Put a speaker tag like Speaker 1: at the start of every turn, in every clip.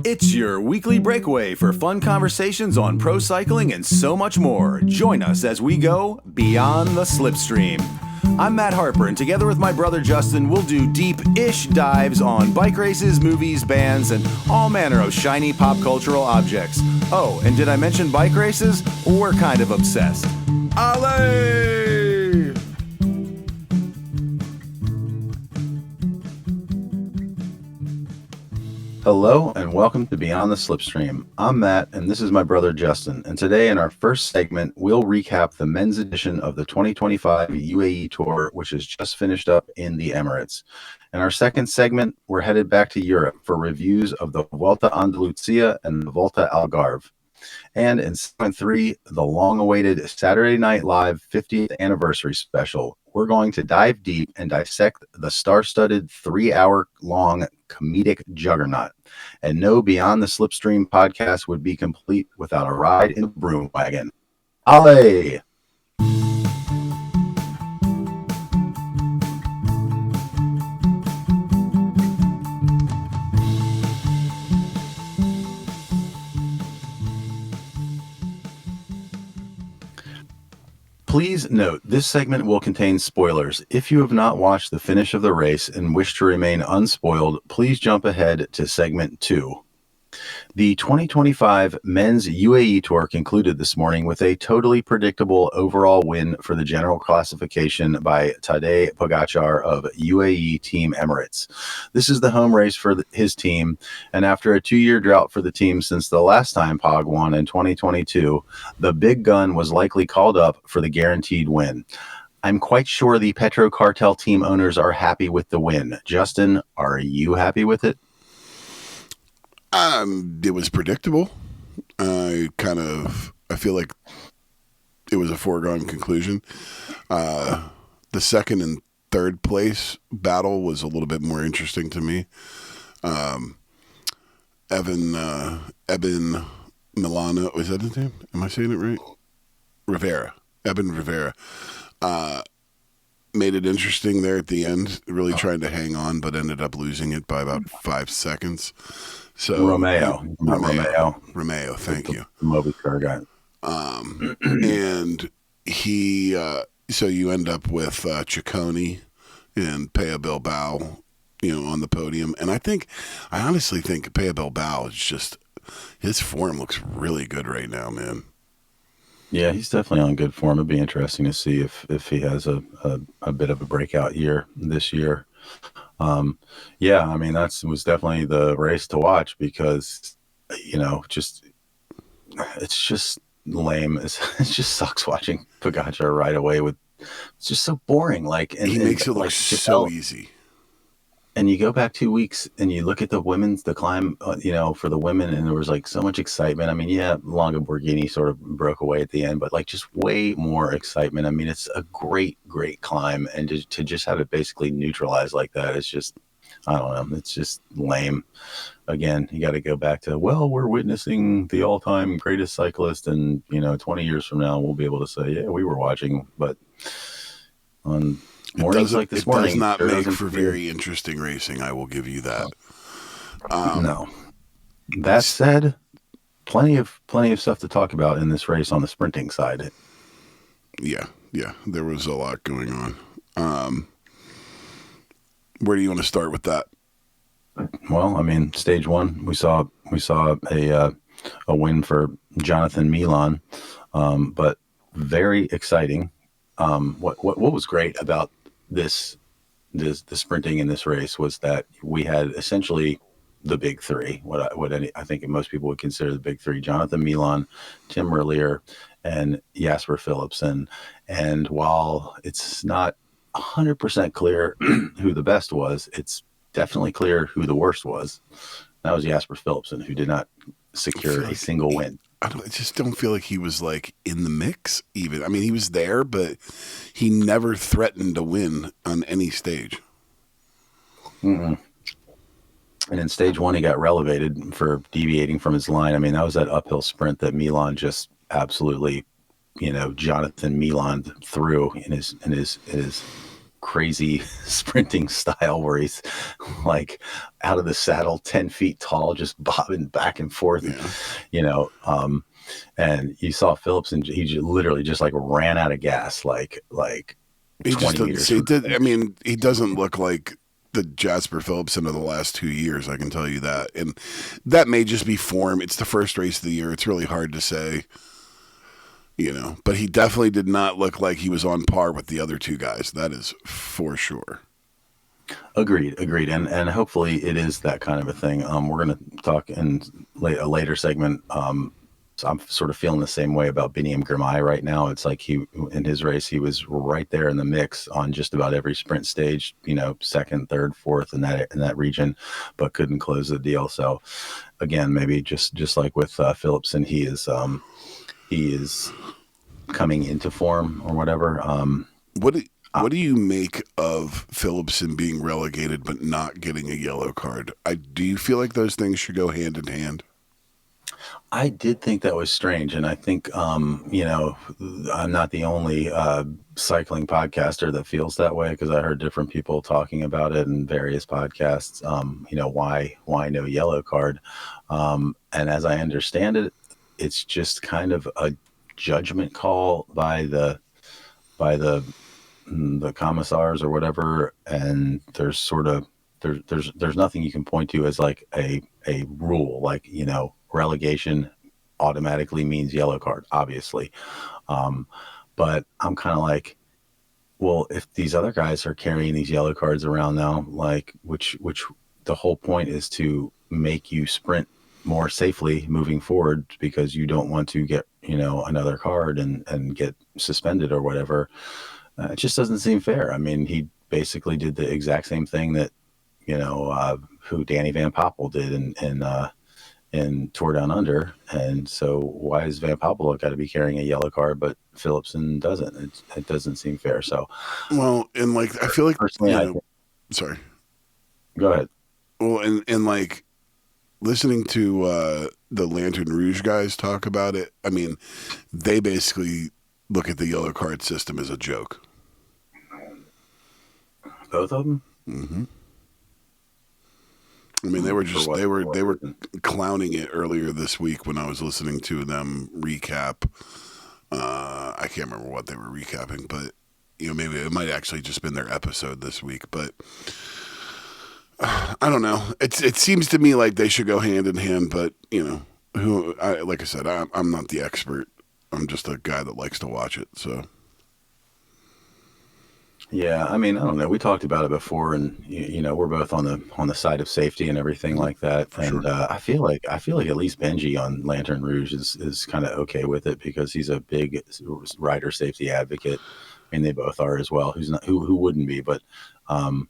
Speaker 1: It's your weekly breakaway for fun conversations on pro cycling and so much more. Join us as we go beyond the slipstream. I'm Matt Harper, and together with my brother Justin, we'll do deep-ish dives on bike races, movies, bands, and all manner of shiny pop cultural objects. Oh, and did I mention bike races? We're kind of obsessed. Allez! Hello and welcome to Beyond the Slipstream. I'm Matt and this is my brother Justin, and today in our first segment we'll recap the men's edition of the 2025 UAE Tour, which has just finished up in the Emirates. In our second segment, we're headed back to Europe for reviews of the Vuelta Andalucia and the Volta Algarve. And in segment 3, the long-awaited Saturday Night Live 50th anniversary special. We're going to dive deep and dissect the star-studded 3-hour-long comedic juggernaut. And no Beyond the Slipstream podcast would be complete without a ride in the Broom Wagon. Allez! Please note, this segment will contain spoilers. If you have not watched the finish of the race and wish to remain unspoiled, please jump ahead to segment 2. The 2025 Men's UAE Tour concluded this morning with a totally predictable overall win for the general classification by Tadej Pogačar of UAE Team Emirates. This is the home race for his team, and after a 2-year drought for the team since the last time Pog won in 2022, the big gun was likely called up for the guaranteed win. I'm quite sure the Petro Cartel team owners are happy with the win. Justin, are you happy with it?
Speaker 2: It was predictable. I feel like it was a foregone conclusion. The second and third place battle was a little bit more interesting to me. Evan Milano, is that his name? Am I saying it right? Evan Rivera. Made it interesting there at the end, really trying to hang on, but ended up losing it by about 5 seconds. So
Speaker 1: Romeo,
Speaker 2: thank you.
Speaker 1: Mobicar guy.
Speaker 2: And he, so you end up with Ciccone and Pea Bilbao, on the podium. And I honestly think Pea Bilbao is just, his form looks really good right now, man.
Speaker 1: Yeah, he's definitely on good form. It'd be interesting to see if he has a bit of a breakout year this year. Yeah, I mean, was definitely the race to watch because, it's just lame. It just sucks watching Pogačar right away it's just so boring.
Speaker 2: He makes it look so easy.
Speaker 1: And you go back 2 weeks and you look at the climb, for the women, and there was so much excitement. I mean, yeah, Longa Borghini sort of broke away at the end, but just way more excitement. I mean, it's a great, great climb, and to just have it basically neutralized like that, it's just, I don't know, it's just lame. Again, you got to go back to, we're witnessing the all-time greatest cyclist, and 20 years from now, we'll be able to say, yeah, we were watching, but on mornings like this morning,
Speaker 2: it does not make for very interesting racing. I will give you that.
Speaker 1: No. That said, plenty of stuff to talk about in this race on the sprinting side.
Speaker 2: Yeah, there was a lot going on. Where do you want to start with that?
Speaker 1: Well, I mean, stage 1, we saw a win for Jonathan Milan, but very exciting. What was great about the sprinting in this race was that we had essentially the big three, I think most people would consider the big three: Jonathan Milan, Tim Merlier, and Jasper Philipsen. And while it's not 100% clear who the best was, it's definitely clear who the worst was. That was Jasper Philipsen, who did not secure a single win.
Speaker 2: I just don't feel like he was in the mix even. I mean, he was there, but he never threatened to win on any stage.
Speaker 1: Mm-mm. And in stage 1, he got relegated for deviating from his line. I mean, that was that uphill sprint that Milan just absolutely, Jonathan Milan threw in his crazy sprinting style where he's like out of the saddle 10 feet tall, just bobbing back and forth. And,
Speaker 2: Yeah.
Speaker 1: you know, and you saw Phillips and literally just like ran out of gas, like
Speaker 2: He just
Speaker 1: 20
Speaker 2: doesn't
Speaker 1: meters
Speaker 2: see.
Speaker 1: from the
Speaker 2: I
Speaker 1: finish.
Speaker 2: mean, he doesn't look like the Jasper Phillipson of the last 2 years. I can tell you that, and that may just be form. It's the first race of the year. It's really hard to say, But he definitely did not look like he was on par with the other two guys. That is for sure.
Speaker 1: Agreed, and hopefully it is that kind of a thing. We're going to talk in a later segment. So I'm sort of feeling the same way about Biniam Girmay right now. It's like he in his race he was right there in the mix on just about every sprint stage. Second, third, fourth in that region, but couldn't close the deal. So again, maybe just like with Phillipson, he is coming into form or whatever.
Speaker 2: What do, what do you make of Phillipson being relegated but not getting a yellow card? Do you feel like those things should go hand in hand?
Speaker 1: I did think that was strange, and I think I'm not the only cycling podcaster that feels that way because I heard different people talking about it in various podcasts. Why no yellow card? And as I understand it, it's just kind of a judgment call by the commissars or whatever, and there's sort of there's nothing you can point to as like a rule, like relegation automatically means yellow card, obviously. um, but I'm kind of like, well, if these other guys are carrying these yellow cards around now, like which the whole point is to make you sprint more safely moving forward because you don't want to get another card and get suspended or whatever. It just doesn't seem fair. I mean, he basically did the exact same thing that who Danny Van Poppel did in Tour Down Under, and so why is Van Poppel got to be carrying a yellow card, but Phillipson doesn't? It doesn't seem fair. So,
Speaker 2: Well, and like I feel like
Speaker 1: personally, I think,
Speaker 2: sorry.
Speaker 1: go ahead.
Speaker 2: Well, and like listening to the Lantern Rouge guys talk about it. I mean, they basically look at the yellow card system as a joke.
Speaker 1: Both of them.
Speaker 2: hmm I mean, they were
Speaker 1: For
Speaker 2: just
Speaker 1: what?
Speaker 2: they were
Speaker 1: For
Speaker 2: they
Speaker 1: what
Speaker 2: were
Speaker 1: reason?
Speaker 2: clowning it earlier this week when I was listening to them recap. I can't remember what they were recapping, but maybe it might actually just been their episode this week. But I don't know. It seems to me like they should go hand in hand. But like I said, I'm not the expert. I'm just a guy that likes to watch it. So
Speaker 1: Yeah, I mean, I don't know. We talked about it before, and we're both on the side of safety and everything
Speaker 2: mhm,
Speaker 1: like that.
Speaker 2: for
Speaker 1: And
Speaker 2: sure.
Speaker 1: I feel like at least Benji on Lantern Rouge is kind of okay with it because he's a big rider safety advocate. I mean, they both are as well. Who's not? Who wouldn't be? But um,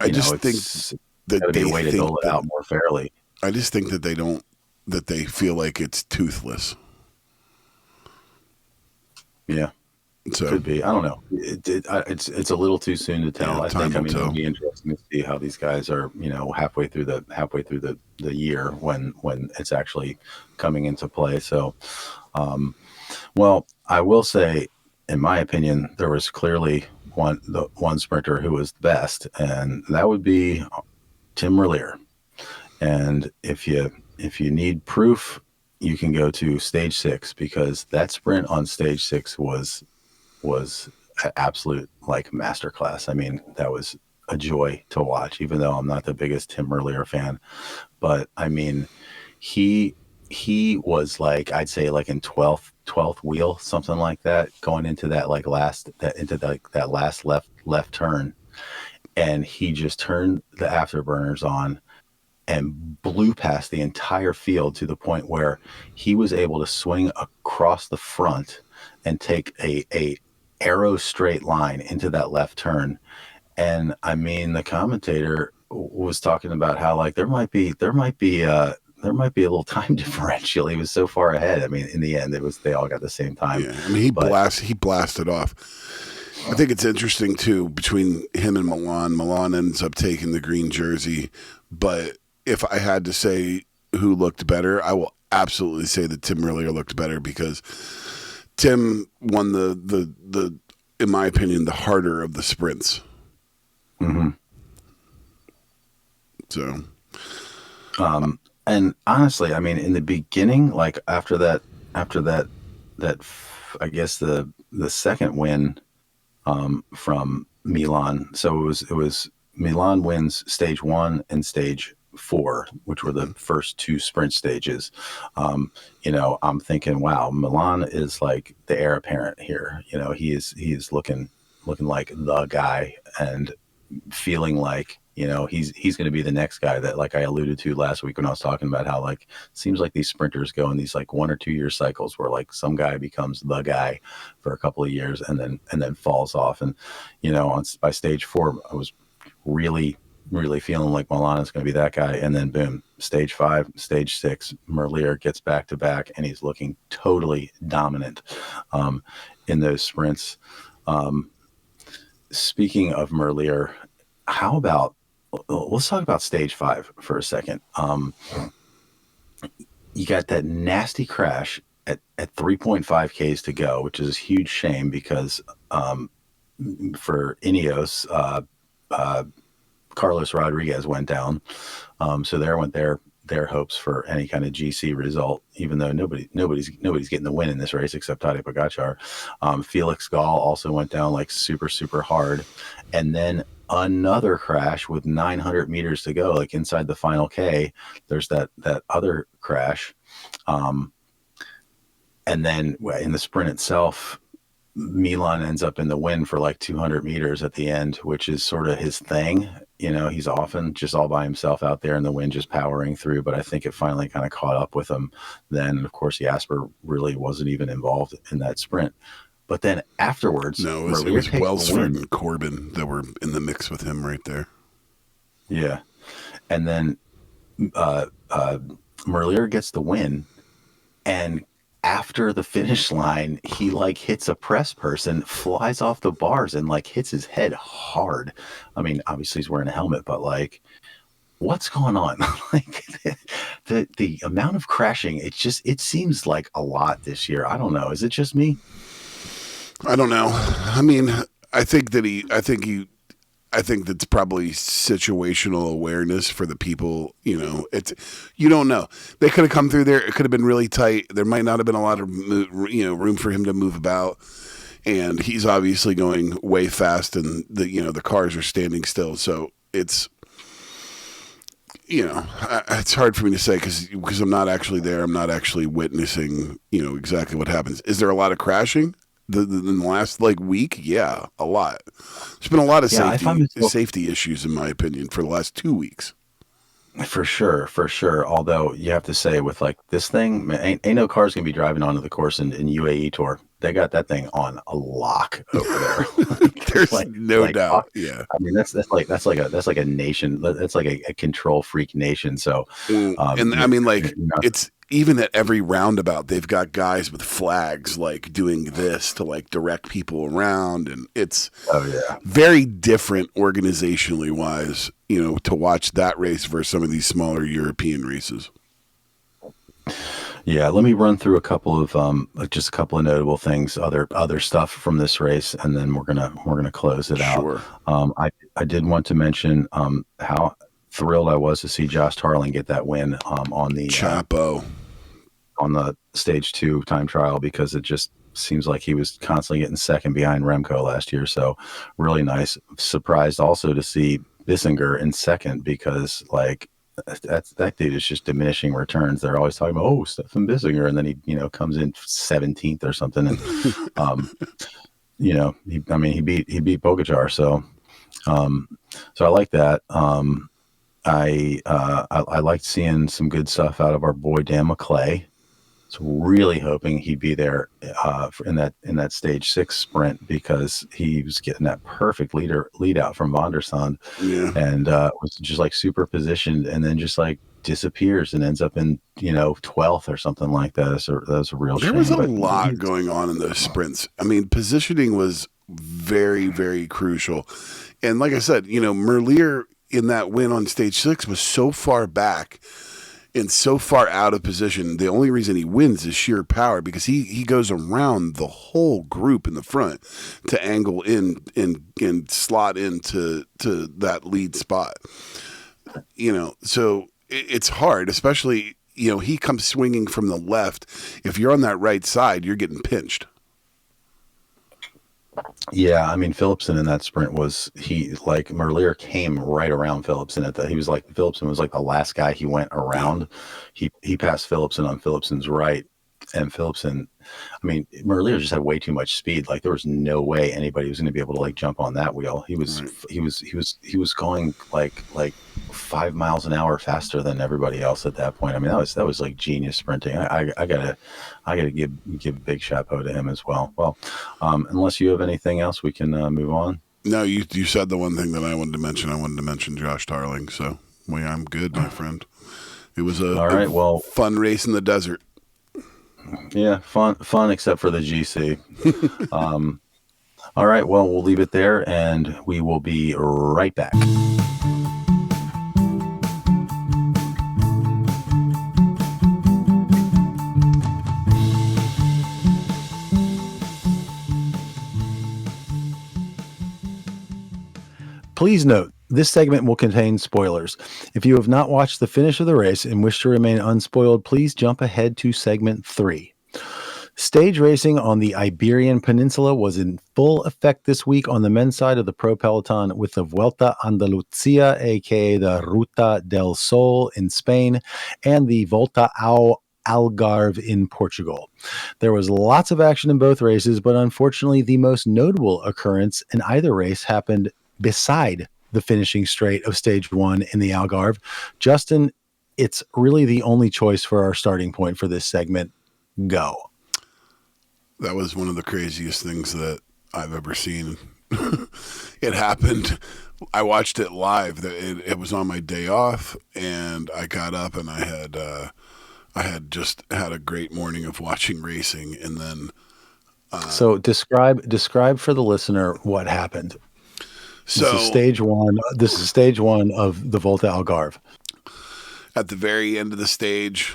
Speaker 2: I just think
Speaker 1: it's got
Speaker 2: that
Speaker 1: to be a
Speaker 2: they
Speaker 1: way to dole
Speaker 2: think
Speaker 1: it
Speaker 2: that
Speaker 1: out more fairly.
Speaker 2: I just think that they don't that they feel like it's toothless.
Speaker 1: Yeah.
Speaker 2: So
Speaker 1: Could be. I don't know. It's a little too soon to
Speaker 2: yeah,
Speaker 1: tell. I
Speaker 2: time
Speaker 1: think. I
Speaker 2: will
Speaker 1: mean, it'll
Speaker 2: tell.
Speaker 1: be interesting to see how these guys are. Halfway through the year when it's actually coming into play. So, um, well, I will say, in my opinion, there was clearly one sprinter who was the best, and that would be Tim Merlier. And if you need proof, you can go to stage 6 because that sprint on stage 6 was an absolute like masterclass. I mean, that was a joy to watch, even though I'm not the biggest Tim Merlier fan. But I mean, he he was like, I'd say like in 12th wheel, something like that, going into that like last that into that last left turn, and he just turned the afterburners on and blew past the entire field to the point where he was able to swing across the front and take a arrow straight line into that left turn. And I mean, the commentator was talking about how like there might be a little time differential. He was so far ahead. I mean, in the end, they all got the same time.
Speaker 2: Yeah, I mean
Speaker 1: But
Speaker 2: he blasted off. I think it's interesting too between him and Milan. Milan ends up taking the green jersey, but if I had to say who looked better, I will absolutely say that Tim Merlier looked better because Tim won the in my opinion, the harder of the sprints.
Speaker 1: Hmm.
Speaker 2: So,
Speaker 1: And honestly, I mean, in the beginning, like after I guess the second win from Milan. So it was Milan wins stage one and stage four, which were the first two sprint stages. I'm thinking, wow, Milan is like the heir apparent here. He is looking like the guy and feeling like he's going to be the next guy that, like I alluded to last week when I was talking about how, like, seems like these sprinters go in these like 1 or 2 year cycles where like some guy becomes the guy for a couple of years and then falls off. And by stage four I was really feeling like Milan is going to be that guy, and then boom, stage five, stage six, Merlier gets back to back and he's looking totally dominant in those sprints. um, Speaking of Merlier, how about let's talk about stage five for a second. You got that nasty crash at 3.5 Ks to go, which is a huge shame because for Ineos, uh, Carlos Rodriguez went down. So there went their hopes for any kind of GC result, even though nobody's getting the win in this race except Tadej Pogacar. Felix Gall also went down like super, super hard. And then another crash with 900 meters to go, like inside the final K, there's that other crash. Um, and then in the sprint itself, Milan ends up in the win for like 200 meters at the end, which is sort of his thing. He's often just all by himself out there in the wind, just powering through. But I think it finally kind of caught up with him then. And of course, Jasper really wasn't even involved in that sprint. But then afterwards,
Speaker 2: no, it
Speaker 1: Merlier
Speaker 2: was
Speaker 1: takes the
Speaker 2: Welsford
Speaker 1: win.
Speaker 2: and Corbin that were in the mix with him right there.
Speaker 1: Yeah. And then uh, uh, Merlier gets the win. And after the finish line, he like hits a press person, flies off the bars, and like hits his head hard. I mean, obviously he's wearing a helmet, but like, what's going on? Like the amount of crashing, it seems like a lot this year. I don't know. Is it just me?
Speaker 2: I don't know. I mean, I think that's probably situational awareness for the people. You don't know. They could have come through there. It could have been really tight. There might not have been a lot of room for him to move about. And he's obviously going way fast, and the cars are standing still. So it's it's hard for me to say because I'm not actually there. I'm not actually witnessing exactly what happens. Is there a lot of crashing? In the last week, yeah, a lot. There's been a lot of
Speaker 1: Yeah, I find myself
Speaker 2: safety issues, in my opinion, for the last 2 weeks.
Speaker 1: for sure, for sure. Although you have to say, with like this thing, man, ain't no cars gonna be driving onto the course in UAE Tour. They got that thing on a lock over there.
Speaker 2: There's
Speaker 1: like
Speaker 2: no
Speaker 1: like
Speaker 2: doubt. Yeah.
Speaker 1: I mean, that's like a nation. That's like a control freak nation. So,
Speaker 2: And I mean,
Speaker 1: you're not,
Speaker 2: it's even at every roundabout, they've got guys with flags doing this to direct people around. And it's
Speaker 1: oh yeah,
Speaker 2: very different organizationally wise, to watch that race versus some of these smaller European races.
Speaker 1: yeah. Let me run through a couple of just a couple of notable things, other stuff from this race, and then we're gonna close it out.
Speaker 2: Sure.
Speaker 1: I did want to mention how thrilled I was to see Josh Tarling get that win
Speaker 2: Chapo.
Speaker 1: on the stage two time trial, because it just seems like he was constantly getting second behind Remco last year. So really nice. Surprised also to see Bissinger in second, because like that dude is just diminishing returns. They're always talking about, oh, Stefan Bissinger, and then he comes in 17th or something, and um, he beat Pogacar. So I like that. I liked seeing some good stuff out of our boy Dan McClay. So really hoping he'd be there in that stage six sprint, because he was getting that perfect lead out from Van der Sande,
Speaker 2: Yeah.
Speaker 1: and was just like super positioned, and then just like disappears and ends up in 12th or something like that. So that was a real
Speaker 2: There
Speaker 1: shame.
Speaker 2: was a
Speaker 1: But
Speaker 2: lot going on in those sprints. I mean, positioning was very, very crucial. And like I said, Merlier in that win on stage six was so far back. and so far out of position. The only reason he wins is sheer power, because he goes around the whole group in the front to angle in and slot into that lead spot. So it's hard, especially, he comes swinging from the left. If you're on that right side, you're getting pinched.
Speaker 1: Yeah, I mean Phillipsen in that sprint Merlier came right around Phillipsen Phillipsen was like the last guy he went around. He passed Phillipsen on Phillipsen's right, and Phillipsen, I mean, Merlier just had way too much speed. Like there was no way anybody was going to be able to like jump on that wheel. He was
Speaker 2: Right.
Speaker 1: he was going like 5 miles an hour faster than everybody else at that point. I mean, that was like genius sprinting. I gotta give a big chapeau to him as well. Well, unless you have anything else, we can move on.
Speaker 2: No, you said the one thing that I wanted to mention. I wanted to mention Josh Darling. So I'm good, my friend. It was
Speaker 1: All right. Well,
Speaker 2: fun race in the desert.
Speaker 1: yeah, fun except for the GC. All right. Well, we'll leave it there, and we will be right back. Please note, this segment will contain spoilers. If you have not watched the finish of the race and wish to remain unspoiled, please jump ahead to segment 3. Stage racing on the Iberian Peninsula was in full effect this week on the men's side of the Pro Peloton, with the Vuelta Andalucia, aka the Ruta del Sol in Spain, and the Volta Algarve in Portugal. There was lots of action in both races, but unfortunately the most notable occurrence in either race happened beside the finishing straight of stage 1 in the Algarve. Justin, it's really the only choice for our starting point for this segment. Go.
Speaker 2: That was one of the craziest things that I've ever seen. It happened. I watched it live. It was on my day off, and I got up and I had just had a great morning of watching racing, and then.
Speaker 1: So describe for the listener what happened. This is stage 1. This is stage 1 of the Volta Algarve.
Speaker 2: At the very end of the stage,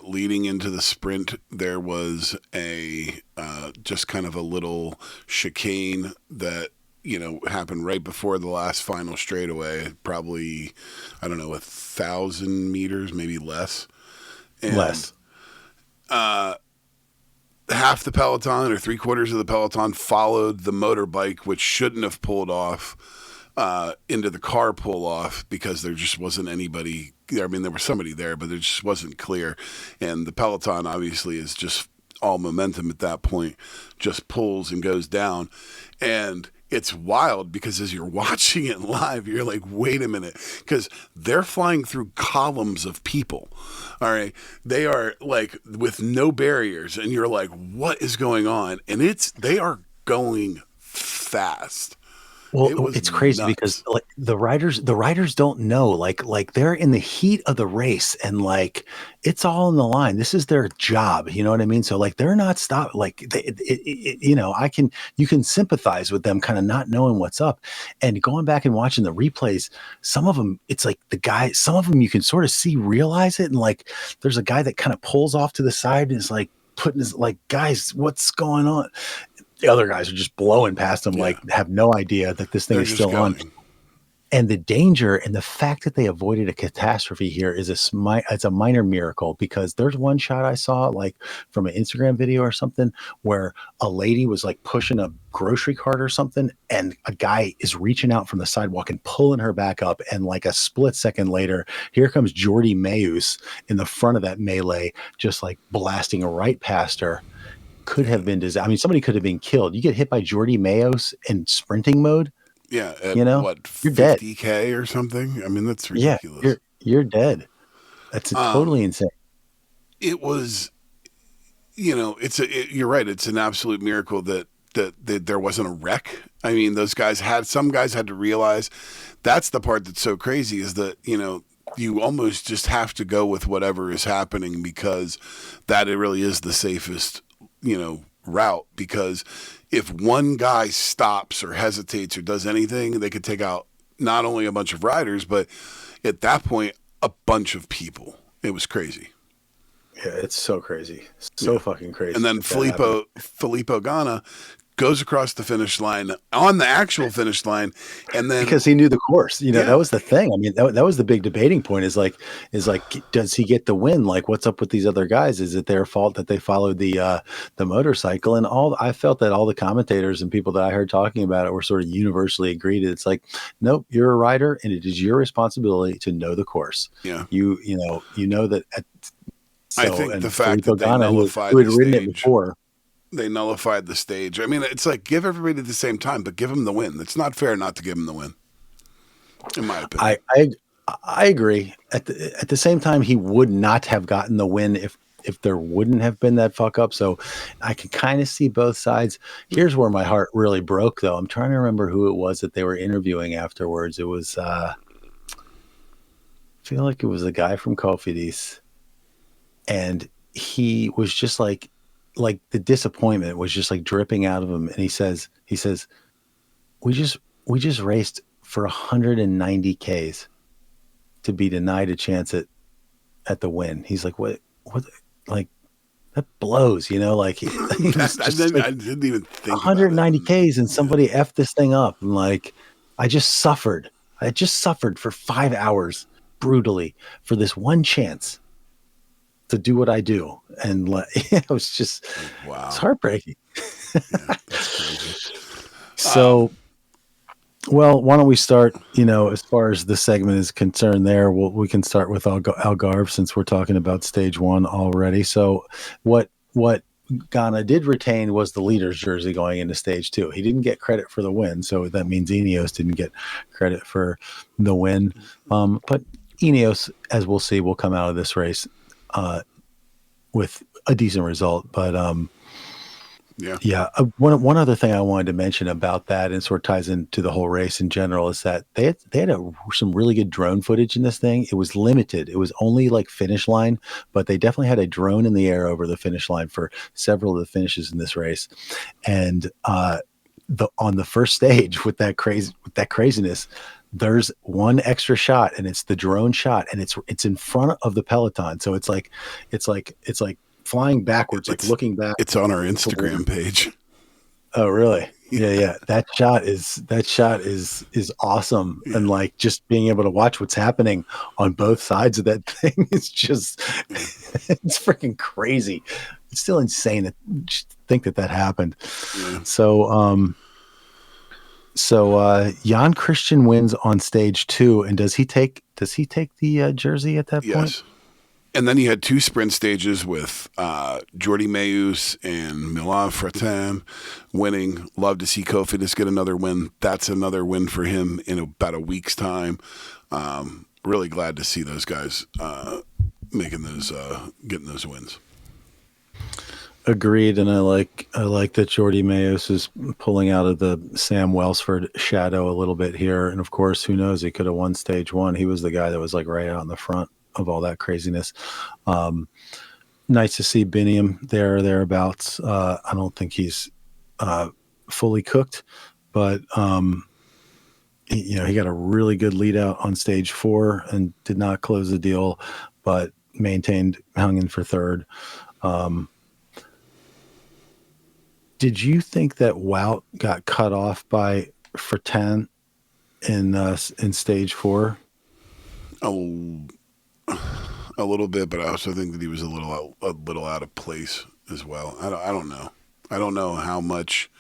Speaker 2: leading into the sprint, there was just kind of a little chicane that happened right before the last final straightaway. Probably, I don't know, 1,000 meters, maybe less. And,
Speaker 1: less.
Speaker 2: Half the peloton, or 3/4 of the peloton, followed the motorbike, which shouldn't have pulled off, into the car pull off, because there just wasn't anybody. I mean, there was somebody there, but it just wasn't clear. And the peloton obviously is just all momentum at that point, just pulls and goes down. And it's wild, because as you're watching it live, you're like, wait a minute, because they're flying through columns of people. All right. They are like with no barriers, and you're like, what is going on? And they are going fast.
Speaker 1: Well, it's crazy
Speaker 2: nuts.
Speaker 1: Because like the riders don't know, like they're in the heat of the race, and like it's all on the line. This is their job, you know what I mean? So like they're not stopped. Like you can sympathize with them kind of not knowing what's up, and going back and watching the replays. Some of them, it's like some of them you can sort of realize it, and like there's a guy that kind of pulls off to the side and is like putting his like, guys, what's going on? The other guys are just blowing past them, like have no idea that this thing is still on. And the danger and the fact that they avoided a catastrophe here is it's a minor miracle, because there's one shot I saw like from an Instagram video or something where a lady was like pushing a grocery cart or something, and a guy is reaching out from the sidewalk and pulling her back up. And like a split second later, here comes Jordi Meus in the front of that melee, just like blasting right past her. Could have been disaster. I mean, somebody could have been killed. You get hit by Jordi Meus in sprinting mode.
Speaker 2: Yeah, at
Speaker 1: what,
Speaker 2: you're 50K dead. Or something. I mean, that's ridiculous.
Speaker 1: Yeah, you're dead. That's totally insane.
Speaker 2: It was, you're right. It's an absolute miracle that there wasn't a wreck. I mean, some guys had to realize. That's the part that's so crazy, is that you almost just have to go with whatever is happening, because that it really is the safest route. Because if one guy stops or hesitates or does anything, they could take out not only a bunch of riders, but at that point, a bunch of people. It was crazy.
Speaker 1: Yeah, it's so crazy. So fucking
Speaker 2: And
Speaker 1: crazy
Speaker 2: then
Speaker 1: that happened.
Speaker 2: Filippo Ganna goes across the finish line on the actual finish line, and then
Speaker 1: Because he knew the course, that
Speaker 2: yeah,
Speaker 1: was the thing. I mean, that was the big debating point. Is like, does he get the win? Like, what's up with these other guys? Is it their fault that they followed the motorcycle? And I felt that all the commentators and people that I heard talking about it were sort of universally agreed. It's like, nope, you're a rider, and it is your responsibility to know the course.
Speaker 2: yeah.
Speaker 1: You know that.
Speaker 2: I
Speaker 1: So,
Speaker 2: think the
Speaker 1: and
Speaker 2: fact
Speaker 1: Filippo
Speaker 2: that they
Speaker 1: Ganna, who
Speaker 2: nullified
Speaker 1: had
Speaker 2: the
Speaker 1: ridden it
Speaker 2: stage,
Speaker 1: before.
Speaker 2: they nullified the stage. I mean, it's like give everybody at the same time, but give him the win. It's not fair not to give him the win, in my opinion.
Speaker 1: I agree. At the same time, he would not have gotten the win if there wouldn't have been that fuck up. So I can kind of see both sides. Here's where my heart really broke, though. I'm trying to remember who it was that they were interviewing afterwards. It was I feel like it was a guy from Cofidis, and he was just like the disappointment was just like dripping out of him. And he says we just raced for 190 Ks to be denied a chance at the win. He's like, what, like that blows, like he was just like
Speaker 2: I didn't even think about it.
Speaker 1: 190 Ks and
Speaker 2: Yeah,
Speaker 1: somebody effed this thing up. And like, I just suffered. I just suffered for 5 hours brutally for this one chance to do what I do. And it was just, it's
Speaker 2: wow.
Speaker 1: heartbreaking.
Speaker 2: Yeah, that's crazy.
Speaker 1: So, well, why don't we start, as far as the segment is concerned there, we can start with Algarve since we're talking about stage one already. So what Ghana did retain was the leader's jersey going into stage two. He didn't get credit for the win. So that means Ineos didn't get credit for the win. But Ineos, as we'll see, will come out of this race with a decent result. But
Speaker 2: Yeah,
Speaker 1: yeah, one other thing I wanted to mention about that, and sort of ties into the whole race in general, is that they had some really good drone footage in this thing. It was limited; it was only like finish line, but they definitely had a drone in the air over the finish line for several of the finishes in this race. And on the first stage with that craziness, there's one extra shot, and it's the drone shot, and it's in front of the peloton, so it's like flying backwards, like looking back.
Speaker 2: it's on our Instagram page.
Speaker 1: Oh, really? Yeah,
Speaker 2: Yeah,
Speaker 1: yeah. That shot is awesome,
Speaker 2: yeah,
Speaker 1: and like just being able to watch what's happening on both sides of that thing is just
Speaker 2: yeah.
Speaker 1: it's freaking crazy. It's still insane to just think that happened.
Speaker 2: Yeah.
Speaker 1: So Jan Christian wins on stage two, and does he take the jersey at that point?
Speaker 2: Yes. And then you had two sprint stages with Jordi Meus and Milan Fratan winning. Love to see Cofidis get another win. That's another win for him in about a week's time. Really glad to see those guys getting those wins.
Speaker 1: Agreed, and I like that Jordi Meus is pulling out of the Sam Welsford shadow a little bit here, and of course, who knows? He could have won stage one. He was the guy that was like right out in the front of all that craziness. Nice to see Biniam thereabouts. I don't think he's fully cooked, but he got a really good lead out on stage four and did not close the deal, but hung in for third. Did you think that Wout got cut off by Fratan in stage four?
Speaker 2: A little bit, but I also think that he was a little out of place as well. I don't know. I don't know how much.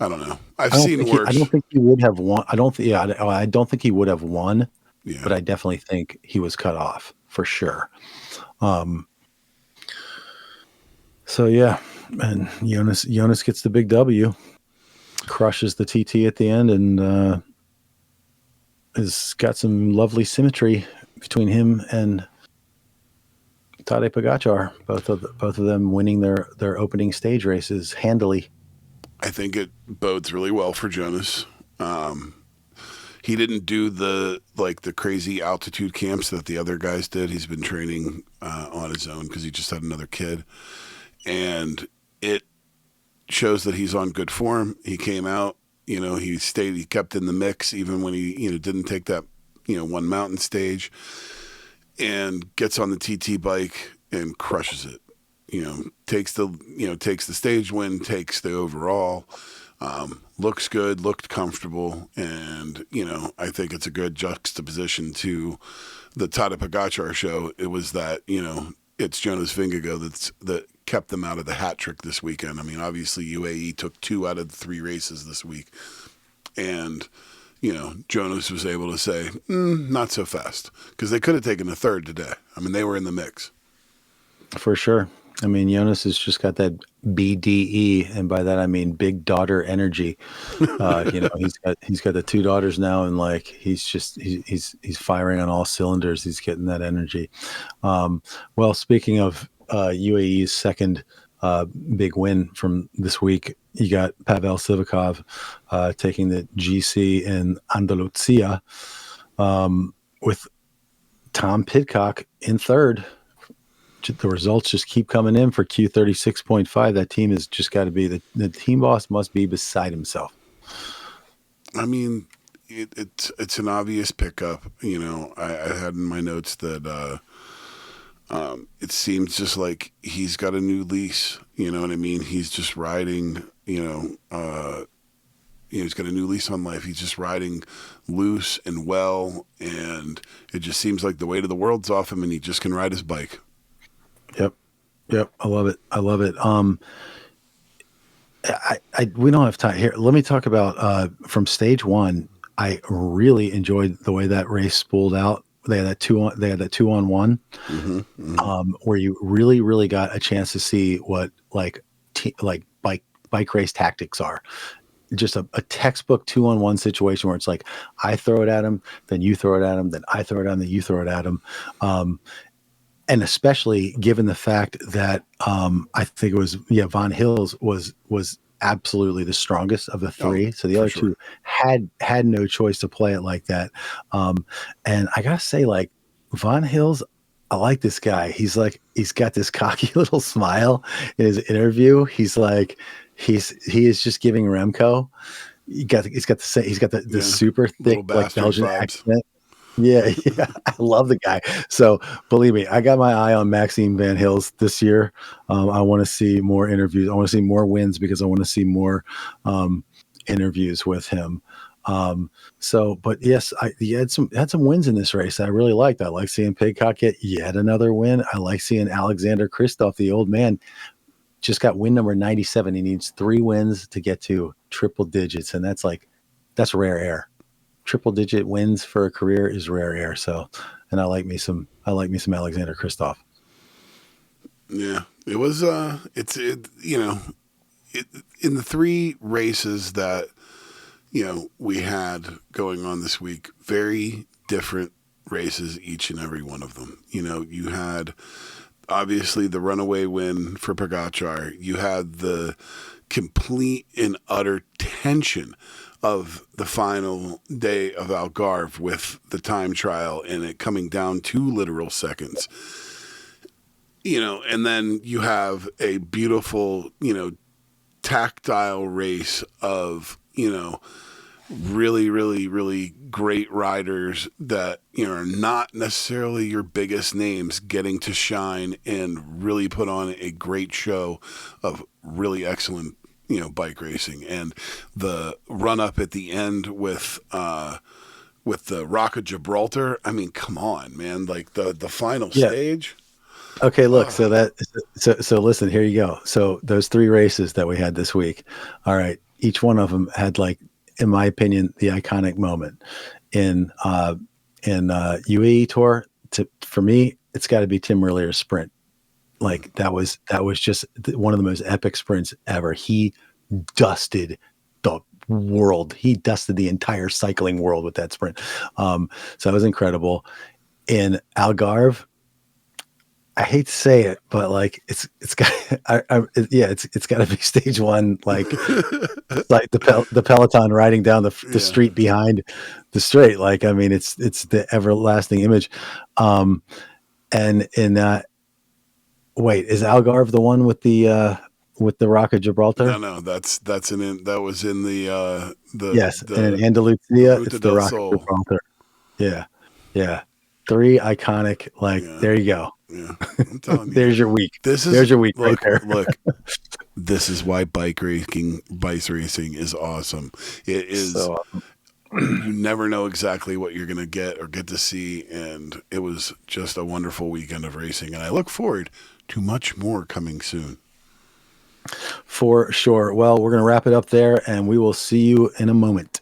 Speaker 2: I don't know. I've seen
Speaker 1: I
Speaker 2: worse.
Speaker 1: don't think he would have won. I don't think he would have won,
Speaker 2: Yeah.
Speaker 1: but I definitely think he was cut off for sure. So yeah, and Jonas gets the big W, crushes the TT at the end, and has got some lovely symmetry between him and Tadej Pogacar. Both of them winning their opening stage races handily.
Speaker 2: I think it bodes really well for Jonas. He didn't do the crazy altitude camps that the other guys did. He's been training on his own because he just had another kid, and it shows that he's on good form. He came out, he kept in the mix even when he didn't take that one mountain stage, and gets on the TT bike and crushes it. Takes the stage win, takes the overall. Looks good, looked comfortable, and I think it's a good juxtaposition to the Tadej Pogacar show. It was that it's Jonas Vingegaard that kept them out of the hat trick this weekend. I mean, obviously UAE took 2 out of the 3 races this week, and Jonas was able to say, not so fast, because they could have taken a third today. I mean, they were in the mix.
Speaker 1: For sure. I mean, Jonas has just got that BDE, and by that I mean big daughter energy. He's got the 2 daughters now, and like he's firing on all cylinders. He's getting that energy. Well, speaking of UAE's second big win from this week, you got Pavel Sivakov taking the GC in Andalucia with Tom Pidcock in third. The results just keep coming in for Q36.5. That team has just got to be the team boss must be beside himself.
Speaker 2: I mean, it's an obvious pickup. I had in my notes that it seems just like he's got a new lease. You know what I mean? He's just riding. He's got a new lease on life. He's just riding loose and well, and it just seems like the weight of the world's off him, and he just can ride his bike.
Speaker 1: Yep. I love it. We don't have time here. Let me talk about from stage 1. I really enjoyed the way that race spooled out. They had that 2-on-1, where you really, really got a chance to see what like bike race tactics are. Just a textbook 2-on-1 situation where it's like I throw it at him, then you throw it at him, then I throw it at him, then you throw it at him. And especially given the fact that I think it was Von Hills was absolutely the strongest of the 3. So the other 2 had no choice to play it like that. And I gotta say, like Von Hills, I like this guy. He's got this cocky little smile in his interview. He's like he is just giving Remco. He's got the super thick like Belgian accent. Yeah, I love the guy. So believe me, I got my eye on Maxime Van Hills this year. I want to see more interviews. I want to see more wins because I want to see more interviews with him. But yes, he had some wins in this race I really liked. I like seeing Pidcock get yet another win. I like seeing Alexander Kristoff, the old man, just got win number 97. He needs 3 wins to get to triple digits, and that's rare air. Triple digit wins for a career is rare air. So, and I like me some Alexander Kristoff.
Speaker 2: Yeah, it was, in the 3 races that, we had going on this week, very different races, each and every one of them. You had obviously the runaway win for Pogacar. You had the complete and utter tension of the final day of Algarve with the time trial and it coming down to literal seconds. And then you have a beautiful, tactile race of, really, really, really great riders that, are not necessarily your biggest names getting to shine and really put on a great show of really excellent bike racing. And the run up at the end with the Rock of Gibraltar. I mean, come on, man! Like the final stage.
Speaker 1: Okay, look. So listen. Here you go. So those 3 races that we had this week. All right, each one of them had, like, in my opinion, the iconic moment in UAE Tour. For me, it's got to be Tim Merlier's sprint. Like that was just one of the most epic sprints ever. He dusted the world. He dusted the entire cycling world with that sprint. So that was incredible. In Algarve, I hate to say it, but like it's got it's got to be stage 1. Like like the peloton riding down the street behind the straight. Like I mean, it's the everlasting image. And in wait, is Algarve the one with the Rock of Gibraltar?
Speaker 2: No, that was in
Speaker 1: yes, and in Andalusia, it's the Rock of Gibraltar. Yeah. Three iconic, like,
Speaker 2: Yeah.
Speaker 1: there you go.
Speaker 2: Yeah. I'm telling you.
Speaker 1: There's your week.
Speaker 2: This is
Speaker 1: There's your week
Speaker 2: look,
Speaker 1: right there.
Speaker 2: Look, this is why bike racing is awesome. It is
Speaker 1: So,
Speaker 2: you never know exactly what you're going to get or get to see, and it was just a wonderful weekend of racing, and I look forward to much more coming soon.
Speaker 1: for sure. Well, we're going to wrap it up there, and we will see you in a moment.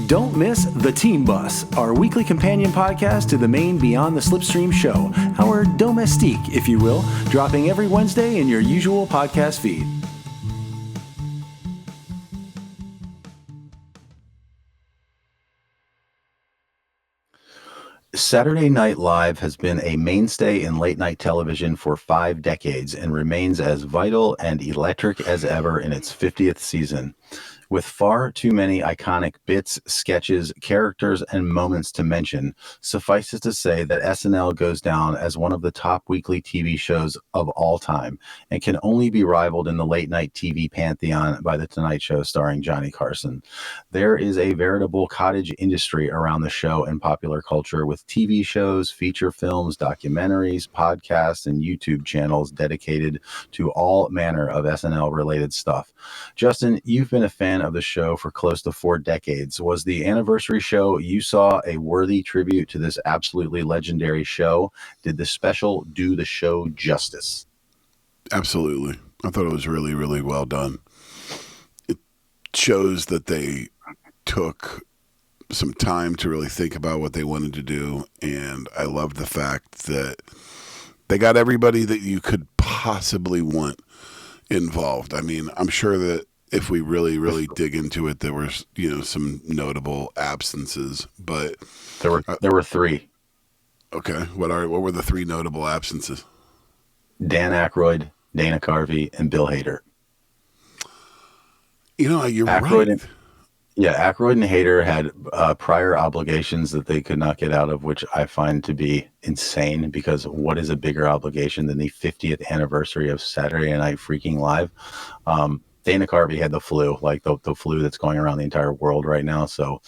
Speaker 3: Don't miss The Team Bus, our weekly companion podcast to the main Beyond the Slipstream show, our domestique, if you will, dropping every Wednesday in your usual podcast feed.
Speaker 1: Saturday Night Live has been a mainstay in late night television for 5 decades and remains as vital and electric as ever in its 50th season. With far too many iconic bits, sketches, characters, and moments to mention, suffice it to say that SNL goes down as one of the top weekly TV shows of all time and can only be rivaled in the late night TV pantheon by The Tonight Show starring Johnny Carson. There is a veritable cottage industry around the show in popular culture with TV shows, feature films, documentaries, podcasts, and YouTube channels dedicated to all manner of SNL-related stuff. Justin, you've been a fan of the show for close to 4 decades. Was the anniversary show you saw a worthy tribute to this absolutely legendary show? Did the special do the show justice?
Speaker 2: Absolutely. I thought it was really, really well done. It shows that they took some time to really think about what they wanted to do, and I love the fact that they got everybody that you could possibly want involved. I mean, I'm sure that if we really, really dig into it, there were, some notable absences, but
Speaker 1: There were 3.
Speaker 2: Okay. What were the 3 notable absences?
Speaker 1: Dan Aykroyd, Dana Carvey, and Bill Hader.
Speaker 2: You're
Speaker 1: Aykroyd
Speaker 2: right.
Speaker 1: Aykroyd and Hader had prior obligations that they could not get out of, which I find to be insane, because what is a bigger obligation than the 50th anniversary of Saturday Night Freaking Live? Dana Carvey had the flu, like the flu that's going around the entire world right now. So,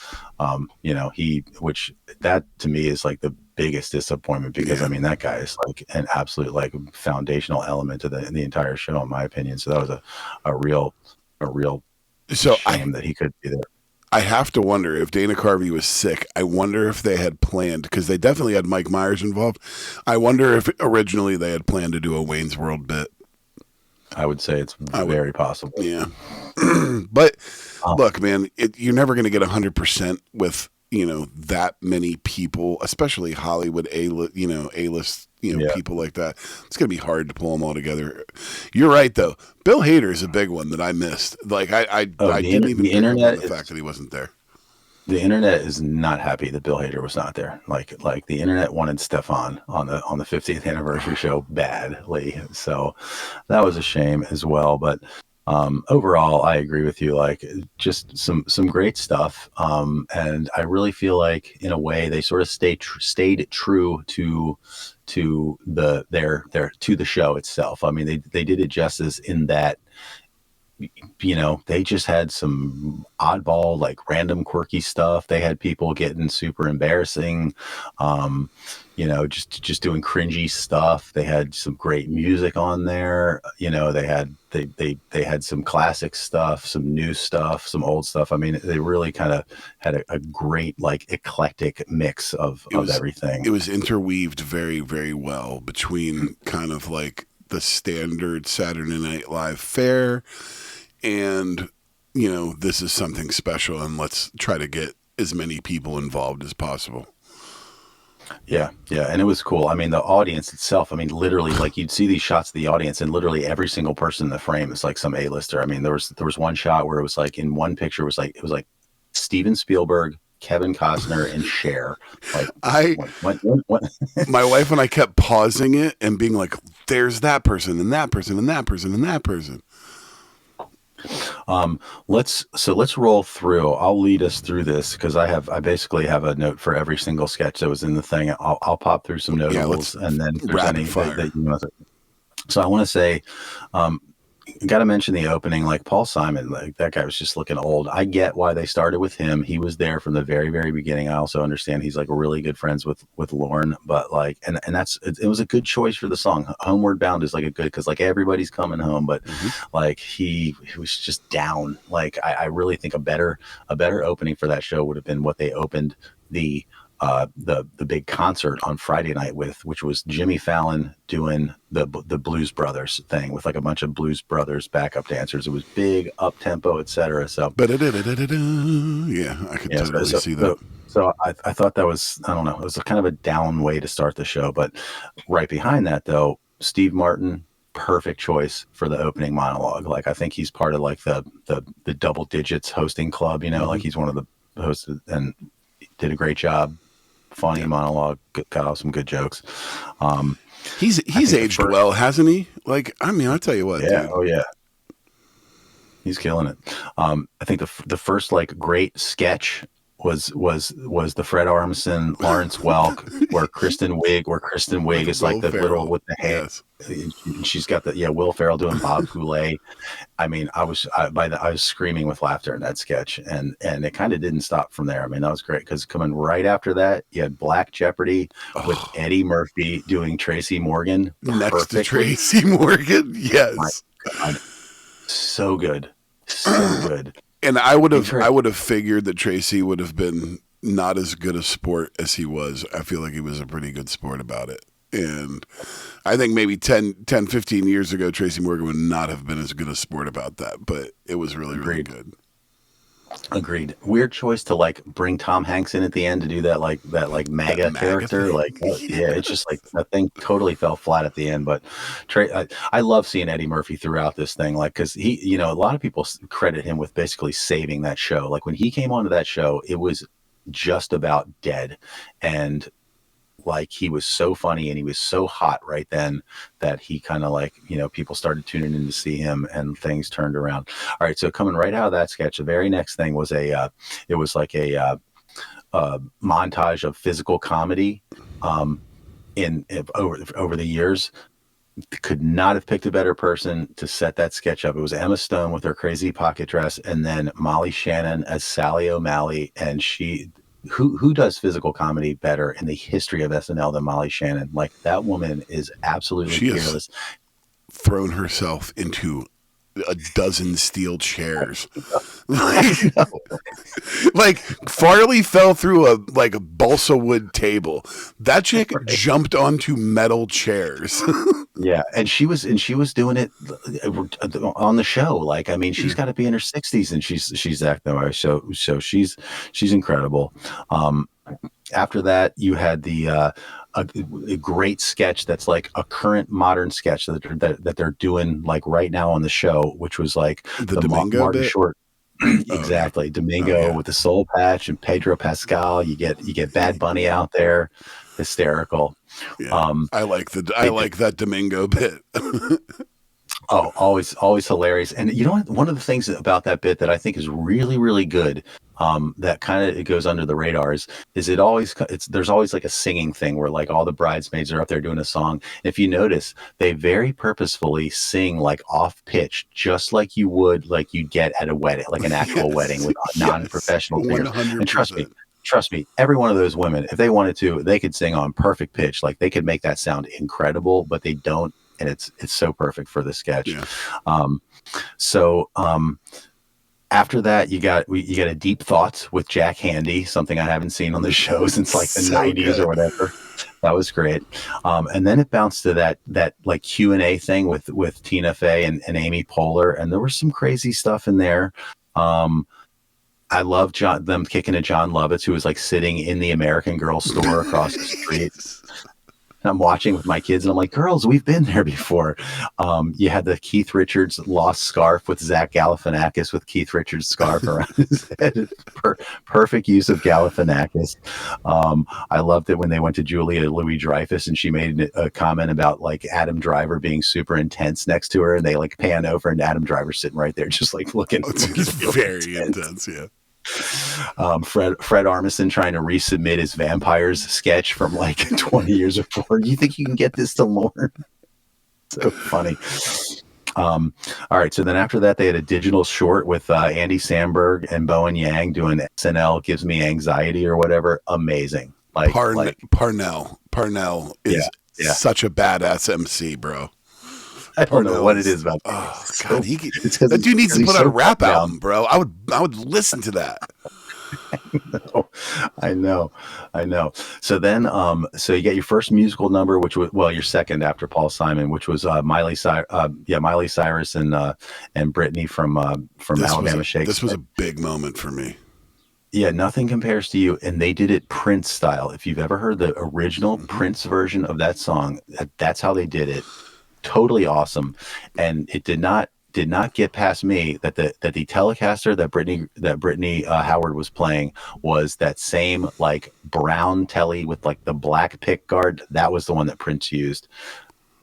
Speaker 1: which that to me is like the biggest disappointment, because I mean, that guy is like an absolute like foundational element to the entire show, in my opinion. So that was a real shame that he couldn't be there.
Speaker 2: I have to wonder if Dana Carvey was sick. I wonder if they had planned, because they definitely had Mike Myers involved. I wonder if originally they had planned to do a Wayne's World bit.
Speaker 1: I would say it's very possible.
Speaker 2: Yeah. But look, man, you're never going to get 100% with, that many people, especially Hollywood A-list, people like that. It's going to be hard to pull them all together. You're right, though. Bill Hader is a big one that I missed. Like, I didn't even think about the fact that he wasn't there.
Speaker 1: The internet is not happy that Bill Hader was not there. Like the internet wanted Stefan on the 50th anniversary show badly. So that was a shame as well. But overall, I agree with you. Like, just some great stuff. And I really feel like, in a way, they sort of stayed true to the show itself. I mean, they did it justice in that, they just had some oddball, like random quirky stuff. They had people getting super embarrassing, just doing cringy stuff. They had some great music on there. They had some classic stuff, some new stuff, some old stuff. I mean, they really kind of had a great, like, eclectic mix of everything.
Speaker 2: It was interweaved very, very well between kind of like the standard Saturday Night Live fare and, this is something special, and let's try to get as many people involved as possible.
Speaker 1: Yeah, and it was cool. I mean, the audience itself, I mean, literally, like, you'd see these shots of the audience, and literally every single person in the frame is like some A-lister. I mean, there was one shot where it was like, in one picture, it was like Steven Spielberg, Kevin Costner, and Cher. Like,
Speaker 2: my wife and I kept pausing it and being like, "There's that person, and that person, and that person, and that person."
Speaker 1: Let's roll through. I'll lead us through this, because I basically have a note for every single sketch that was in the thing. I'll pop through some notables, and then if there's any that you know. So I want to say, got to mention the opening, like Paul Simon, like that guy was just looking old. I get why they started with him. He was there from the very, very beginning. I also understand he's like really good friends with Lorne, but like, and that's, it was a good choice for the song. Homeward Bound is like a good, cause like everybody's coming home, but like he was just down. Like I really think a better opening for that show would have been what they opened the big concert on Friday night with, which was Jimmy Fallon doing the Blues Brothers thing with like a bunch of Blues Brothers backup dancers. It was big, up tempo, etc. So
Speaker 2: yeah, I could totally see that.
Speaker 1: So I thought that was, I don't know, it was a kind of a down way to start the show. But right behind that though, Steve Martin, perfect choice for the opening monologue. Like I think he's part of like the double digits hosting club, you know, like he's one of the hosts and did a great job. Funny monologue, got off some good jokes.
Speaker 2: He's aged well, hasn't he? Like, I mean, I'll tell you what.
Speaker 1: Yeah.
Speaker 2: Dude.
Speaker 1: Oh yeah. He's killing it. I think the first like great sketch was the Fred Armisen, Lawrence Welk, where Kristen Wiig is like the Ferrell. Little with the hair. Yes. She's got the Will Ferrell doing Bob Goulet. I mean, I was screaming with laughter in that sketch, and it kind of didn't stop from there. I mean, that was great because coming right after that, you had Black Jeopardy with Eddie Murphy doing Tracy Morgan
Speaker 2: next to Tracy Morgan. Yes,
Speaker 1: my God. So good, so good.
Speaker 2: And I would have figured that Tracy would have been not as good a sport as he was. I feel like he was a pretty good sport about it. And I think maybe 10, 15 years ago, Tracy Morgan would not have been as good a sport about that. But it was really, really good.
Speaker 1: Agreed. Weird choice to like bring Tom Hanks in at the end to do that MAGA character.
Speaker 2: Thing.
Speaker 1: Like, yeah, it's just like that thing totally fell flat at the end. But I love seeing Eddie Murphy throughout this thing, like because he, you know, a lot of people credit him with basically saving that show. Like when he came onto that show, it was just about dead, and like he was so funny and he was so hot right then that he kind of like, you know, people started tuning in to see him and things turned around. All right, so coming right out of that sketch, the very next thing was it was like a montage of physical comedy over the years. Could not have picked a better person to set that sketch up. It was Emma Stone with her crazy pocket dress, and then Molly Shannon as Sally O'Malley, and she. Who does physical comedy better in the history of SNL than Molly Shannon? Like that woman is absolutely fearless.
Speaker 2: Thrown herself into a dozen steel chairs. Like Farley fell through a balsa wood table. That chick jumped onto metal chairs.
Speaker 1: Yeah, and she was doing it on the show. Like, I mean, she's got to be in her 60s, and she's acting that way. So she's incredible. After that, you had a great sketch that's like a current modern sketch that they're doing like right now on the show, which was like
Speaker 2: the Domingo
Speaker 1: Martin
Speaker 2: bit?
Speaker 1: Short. Exactly, Domingo with the soul patch and Pedro Pascal. You get Bad Bunny out there, hysterical.
Speaker 2: Yeah, I like that Domingo bit.
Speaker 1: Oh, always hilarious. And you know what? One of the things about that bit that I think is really, really good, that kind of it goes under the radar is there's always like a singing thing where like all the bridesmaids are up there doing a song. If you notice, they very purposefully sing like off pitch, just like you would like you'd get at a wedding, like an actual wedding with non-professional singers. And trust me, every one of those women, if they wanted to, they could sing on perfect pitch. Like they could make that sound incredible, but they don't. And it's so perfect for the sketch.
Speaker 2: Yeah.
Speaker 1: After that, you got a Deep Thoughts with Jack Handy, something I haven't seen on the show since like the 90s or whatever. That was great. And then it bounced to that like Q&A thing with Tina Fey and Amy Poehler, and there was some crazy stuff in there. I love them kicking at John Lovitz, who was like sitting in the American Girl store across the street. I'm watching with my kids and I'm like, girls, we've been there before. You had the Keith Richards lost scarf with Zach Galifianakis with Keith Richards scarf around his head. Perfect use of Galifianakis. I loved it when they went to Julia Louis-Dreyfus and she made a comment about like Adam Driver being super intense next to her, and they like pan over and Adam Driver's sitting right there just like looking
Speaker 2: very intense. Yeah.
Speaker 1: Fred Armisen trying to resubmit his vampires sketch from like 20 years before. You think you can get this to Lorne? So funny. All right. So then after that, they had a digital short with Andy Samberg and Bowen Yang doing SNL Gives Me Anxiety or whatever. Amazing.
Speaker 2: Parnell
Speaker 1: Yeah,
Speaker 2: is
Speaker 1: yeah.
Speaker 2: such a badass MC, bro.
Speaker 1: I don't know what it
Speaker 2: Parnell's
Speaker 1: is about.
Speaker 2: oh
Speaker 1: So,
Speaker 2: god,
Speaker 1: it's because
Speaker 2: that dude needs to
Speaker 1: he's
Speaker 2: put out a
Speaker 1: so
Speaker 2: rap
Speaker 1: cut down.
Speaker 2: album, bro. I would listen to that.
Speaker 1: Oh, I know, I know. So then, so you get your first musical number, which was well, your second after Paul Simon, which was Miley Cyrus and Britney from Alabama Shakes.
Speaker 2: This was a big moment for me.
Speaker 1: Yeah, nothing compares to you, and they did it Prince style. If you've ever heard the original
Speaker 2: Mm-hmm.
Speaker 1: Prince version of that song, that's how they did it. Totally awesome, and it did not get past me that the Telecaster that Brittany Howard was playing was that same like brown telly with like the black pick guard. That was the one that Prince used,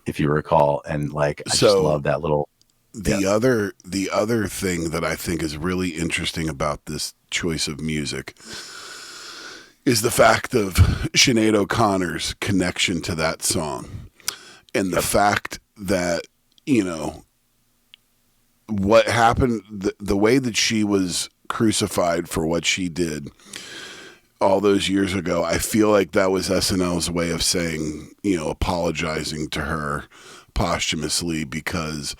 Speaker 1: if you recall. And like I just
Speaker 2: So
Speaker 1: love that little yeah.
Speaker 2: the other thing that I think is really interesting about this choice of music is the fact of Sinead O'Connor's connection to that song, and the fact that what happened, the way that she was crucified for what she did all those years ago. I feel like that was SNL's way of saying, apologizing to her posthumously, because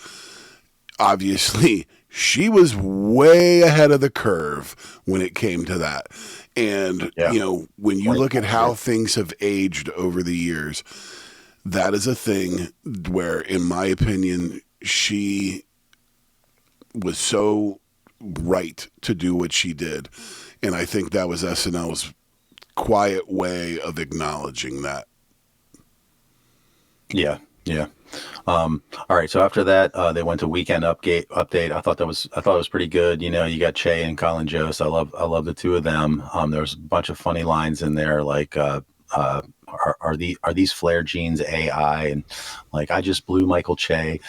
Speaker 2: obviously she was way ahead of the curve when it came to that. And,
Speaker 1: Yeah.
Speaker 2: When you look at how things have aged over the years, that is a thing where, in my opinion, she was so right to do what she did. And I think that was SNL's quiet way of acknowledging that.
Speaker 1: Yeah, yeah. All right. So after that, they went to Weekend Update. I thought it was pretty good. You got Che and Colin Jost. I love the two of them. There was a bunch of funny lines in there, like are these flare jeans AI, and like I just blew Michael Che.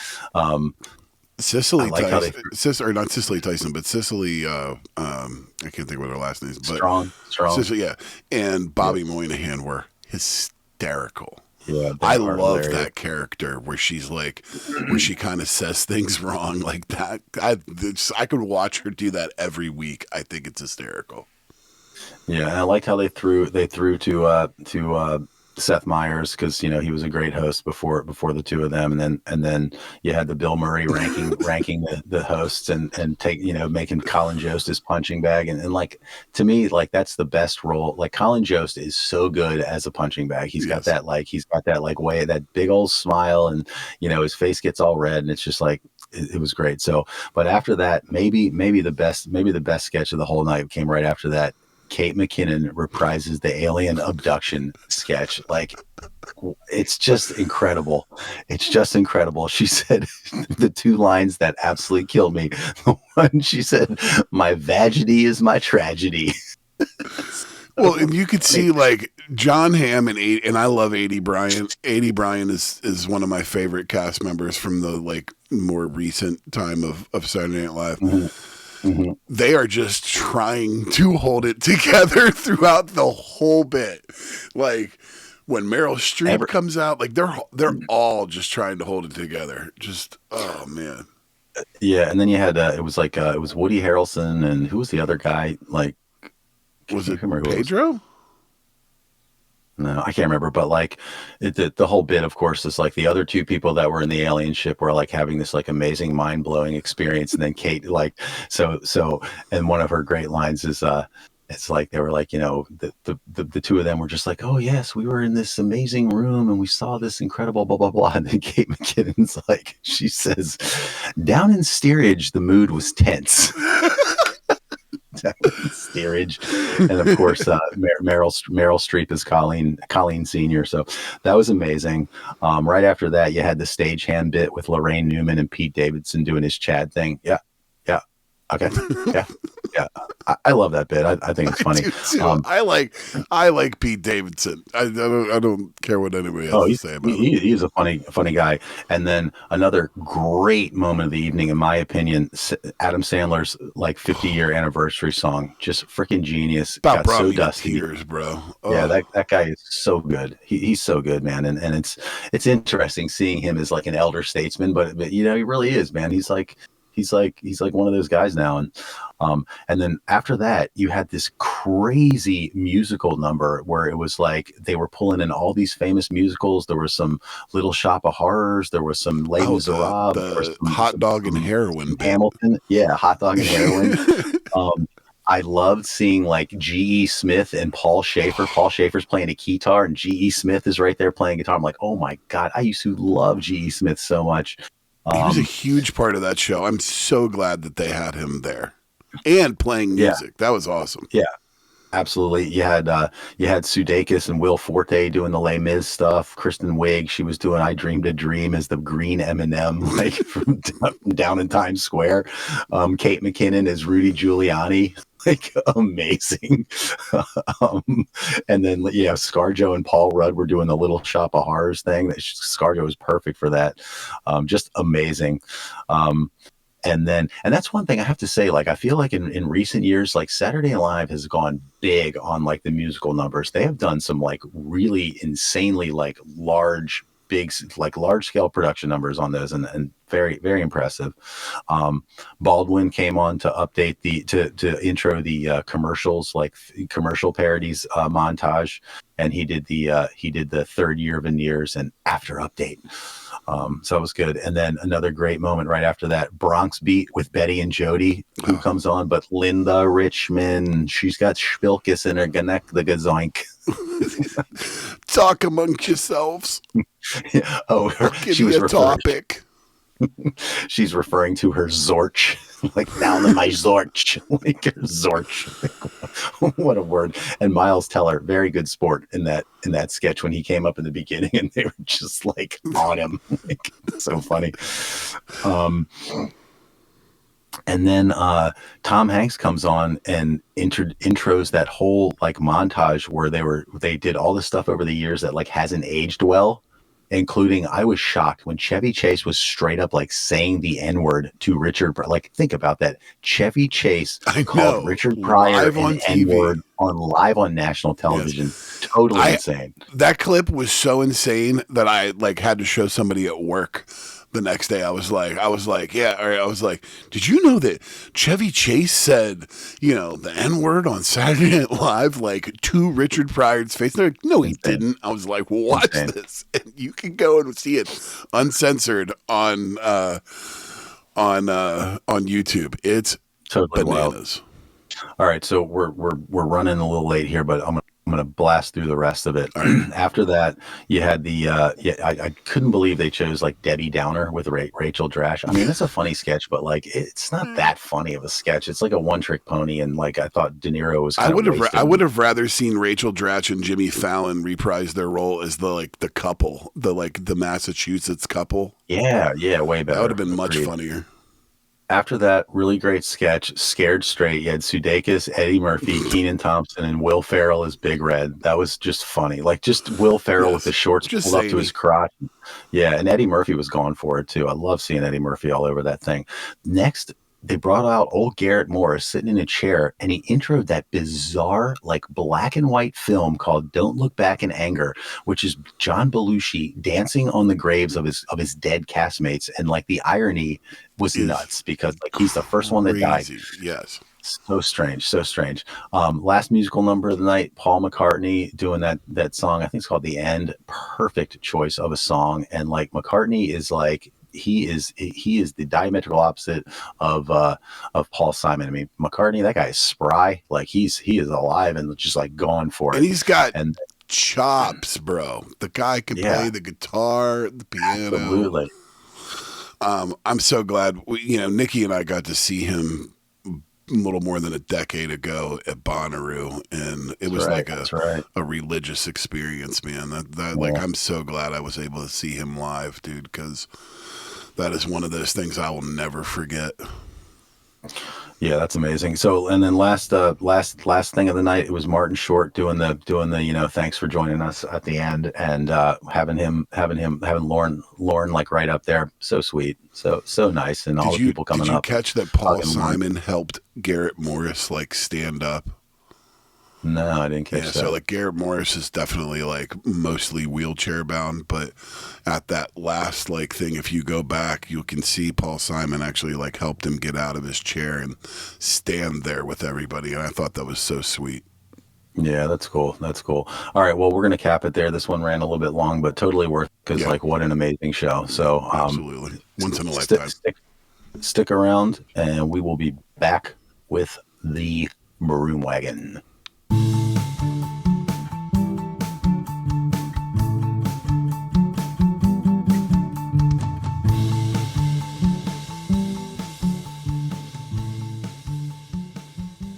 Speaker 2: Cicely
Speaker 1: I like how
Speaker 2: Tyson, or not Cicely Tyson, but Cicely, I can't think of what her last name is, but
Speaker 1: strong.
Speaker 2: Cicely, yeah, and Bobby Moynihan were hysterical.
Speaker 1: Yeah, they
Speaker 2: I
Speaker 1: are
Speaker 2: love
Speaker 1: hilarious.
Speaker 2: that character where she's like, where she kind of says things wrong like that. I could watch her do that every week. I think it's hysterical.
Speaker 1: Yeah, and I liked how they threw to Seth Meyers, because he was a great host before the two of them, and then you had the Bill Murray ranking the hosts, and making Colin Jost his punching bag, and like, to me, like, that's the best role. Like, Colin Jost is so good as a punching bag. He's got
Speaker 2: Yes.
Speaker 1: that way, that big old smile, and his face gets all red, and it's just like it was great. So, but after that, maybe the best sketch of the whole night came right after that. Kate McKinnon reprises the alien abduction sketch. Like, it's just incredible. It's just incredible. She said the two lines that absolutely killed me. The one, she said, "My vagity is my tragedy."
Speaker 2: Well, and you could see like John Hamm and I love A.D. Bryant. A.D. Bryant is one of my favorite cast members from the like more recent time of Saturday Night Live.
Speaker 1: Mm-hmm. Mm-hmm.
Speaker 2: They are just trying to hold it together throughout the whole bit. Like when Meryl Streep comes out, like they're all just trying to hold it together. Just oh man.
Speaker 1: Yeah, and then you had it was Woody Harrelson, and who was the other guy? Like,
Speaker 2: Was
Speaker 1: I
Speaker 2: it
Speaker 1: can't remember who it was.
Speaker 2: Pedro?
Speaker 1: No, I can't remember, but like the whole bit, of course, is like the other two people that were in the alien ship were like having this like amazing mind blowing experience, and then Kate, like, so, and one of her great lines is it's like they were like, the two of them were just like, oh yes, we were in this amazing room and we saw this incredible blah blah blah, and then Kate McKinnon's like, she says, down in steerage the mood was tense. Steerage, and of course Meryl Streep is Colleen Senior. So that was amazing. Right after that, you had the stagehand bit with Lorraine Newman and Pete Davidson doing his Chad thing. Yeah, okay, yeah. Yeah, I love that bit. I think it's
Speaker 2: I
Speaker 1: funny.
Speaker 2: do too.
Speaker 1: Um,
Speaker 2: I like Pete Davidson. I don't care what anybody else
Speaker 1: oh,
Speaker 2: to say about him.
Speaker 1: he's a funny guy. And then another great moment of the evening, in my opinion, Adam Sandler's like 50-year anniversary song, just freaking genius.
Speaker 2: About
Speaker 1: Got
Speaker 2: brought
Speaker 1: so
Speaker 2: me to
Speaker 1: dusty.
Speaker 2: tears, bro.
Speaker 1: Yeah,
Speaker 2: Oh,
Speaker 1: that guy is so good. He's so good, man. And it's interesting seeing him as like an elder statesman, but you know, he really is, man. He's like one of those guys now. And then after that, you had this crazy musical number where it was like they were pulling in all these famous musicals. There was some Little Shop of Horrors, there was some Les
Speaker 2: oh,
Speaker 1: Miserables, there was
Speaker 2: the hot dog and heroin
Speaker 1: some
Speaker 2: bit.
Speaker 1: Hamilton. Yeah, hot dog and heroin. Um, I loved seeing like G.E. Smith and Paul Schaefer. Paul Schaefer's playing a guitar and G.E. Smith is right there playing guitar. I'm like, oh my God, I used to love G.E. Smith so much.
Speaker 2: He was a
Speaker 1: Um,
Speaker 2: huge part of that show. I'm so glad that they had him there and playing
Speaker 1: yeah,
Speaker 2: music. That was awesome.
Speaker 1: yeah, absolutely. You had Sudeikis and Will Forte doing the Les Mis stuff. Kristen Wiig, she was doing "I Dreamed a Dream" as the green M&M, like from down in Times Square. Kate McKinnon as Rudy Giuliani, like amazing. um, and then yeah, ScarJo and Paul Rudd were doing the Little Shop of Horrors thing. ScarJo was perfect for that. Just amazing. Um, and that's one thing I have to say, like I feel like in recent years, like Saturday Night Live has gone big on like the musical numbers. They have done some like really insanely like like large scale production numbers on those, and very very impressive. Baldwin came on to update to intro the commercials, like commercial parodies montage, and he did the third year veneers and after update. So it was good. And then another great moment right after that, Bronx Beat with Betty and Jody, who
Speaker 2: Oh.
Speaker 1: comes on, but Linda Richmond, she's got Spilkis in her Ganek the Gazoink.
Speaker 2: Talk amongst yourselves.
Speaker 1: Oh,
Speaker 2: Give
Speaker 1: she
Speaker 2: me
Speaker 1: was
Speaker 2: a
Speaker 1: referring,
Speaker 2: topic.
Speaker 1: she's referring to her Zorch, like down in my Zorch, like her Zorch. What a word. And Miles Teller, very good sport in that sketch when he came up in the beginning and they were just like on him. Like, so funny. Um, and then Tom Hanks comes on and intros that whole like montage where they did all this stuff over the years that like hasn't aged well, including I was shocked when Chevy Chase was straight up like saying the N-word to Richard. Like think about that. Chevy Chase
Speaker 2: I
Speaker 1: called
Speaker 2: know.
Speaker 1: Richard Pryor
Speaker 2: Live
Speaker 1: an
Speaker 2: on TV.
Speaker 1: N-word on live on national
Speaker 2: Yes.
Speaker 1: television. Totally
Speaker 2: I
Speaker 1: insane.
Speaker 2: That clip was so insane that I like had to show somebody at work the next day. I was like, yeah, or I was like, did you know that Chevy Chase said, the N word on Saturday Night Live, like to Richard Pryor's face? They're like, no, he
Speaker 1: Insane.
Speaker 2: didn't. I was like, well, watch
Speaker 1: Insane.
Speaker 2: this, and you can go and see it uncensored on YouTube. It's
Speaker 1: Totally wild.
Speaker 2: bananas.
Speaker 1: All right, so we're running a little late here, but I'm gonna blast through the rest of it.
Speaker 2: All right.
Speaker 1: After that, you had I couldn't believe they chose like Debbie Downer with Rachel Dratch. I mean, that's a funny sketch, but like it's not that funny of a sketch. It's like a one trick pony, and like I thought De Niro was kind of wasted.
Speaker 2: I would have rather seen Rachel Dratch and Jimmy Fallon reprise their role as the couple, the Massachusetts couple.
Speaker 1: Yeah, way better.
Speaker 2: That would have been much
Speaker 1: Agreed.
Speaker 2: funnier.
Speaker 1: After that, really great sketch, Scared Straight. You had Sudeikis, Eddie Murphy, Keenan Thompson, and Will Ferrell as Big Red. That was just funny. Like just Will Ferrell with the shorts
Speaker 2: just
Speaker 1: pulled up to
Speaker 2: zany.
Speaker 1: his crotch. Yeah, and Eddie Murphy was going for it too. I love seeing Eddie Murphy all over that thing. Next, they brought out old Garrett Morris sitting in a chair, and he introed that bizarre, like black and white film called "Don't Look Back in Anger," which is John Belushi dancing on the graves of his dead castmates, and like the irony was nuts because like he's the first one that died.
Speaker 2: Crazy. Yes.
Speaker 1: So strange, so strange. Last musical number of the night, Paul McCartney doing that song. I think it's called "The End." Perfect choice of a song, and like McCartney is like he is the diametrical opposite of Paul Simon. I mean, McCartney, that guy is spry. Like he is alive and just like going for it.
Speaker 2: And he's got
Speaker 1: and
Speaker 2: chops, bro. The guy can play the guitar, the piano.
Speaker 1: Absolutely.
Speaker 2: I'm so glad Nikki and I got to see him a little more than a decade ago at Bonnaroo, and it was like a religious experience, man. Like I'm so glad I was able to see him live, dude, because that is one of those things I will never forget.
Speaker 1: Yeah, that's amazing. So, and then last thing of the night, it was Martin Short doing the thanks for joining us at the end, and having Lauren like right up there, so sweet, so nice, and all
Speaker 2: Did
Speaker 1: the
Speaker 2: you
Speaker 1: people
Speaker 2: did
Speaker 1: coming
Speaker 2: you
Speaker 1: up
Speaker 2: catch that Paul
Speaker 1: hugging Lauren.
Speaker 2: Simon helped Garrett Morris like stand up?
Speaker 1: No, I didn't
Speaker 2: Yeah,
Speaker 1: catch
Speaker 2: so
Speaker 1: that.
Speaker 2: like Garrett Morris is definitely like mostly wheelchair bound, but at that last like thing, if you go back, you can see Paul Simon actually like helped him get out of his chair and stand there with everybody, and I thought that was so sweet.
Speaker 1: Yeah, that's cool. That's cool. All right, well, we're gonna cap it there. This one ran a little bit long, but totally worth because
Speaker 2: Yeah,
Speaker 1: like what an amazing show. So
Speaker 2: absolutely, once in a
Speaker 1: stick
Speaker 2: lifetime.
Speaker 1: stick stick around, and we will be back with the Broom Wagon.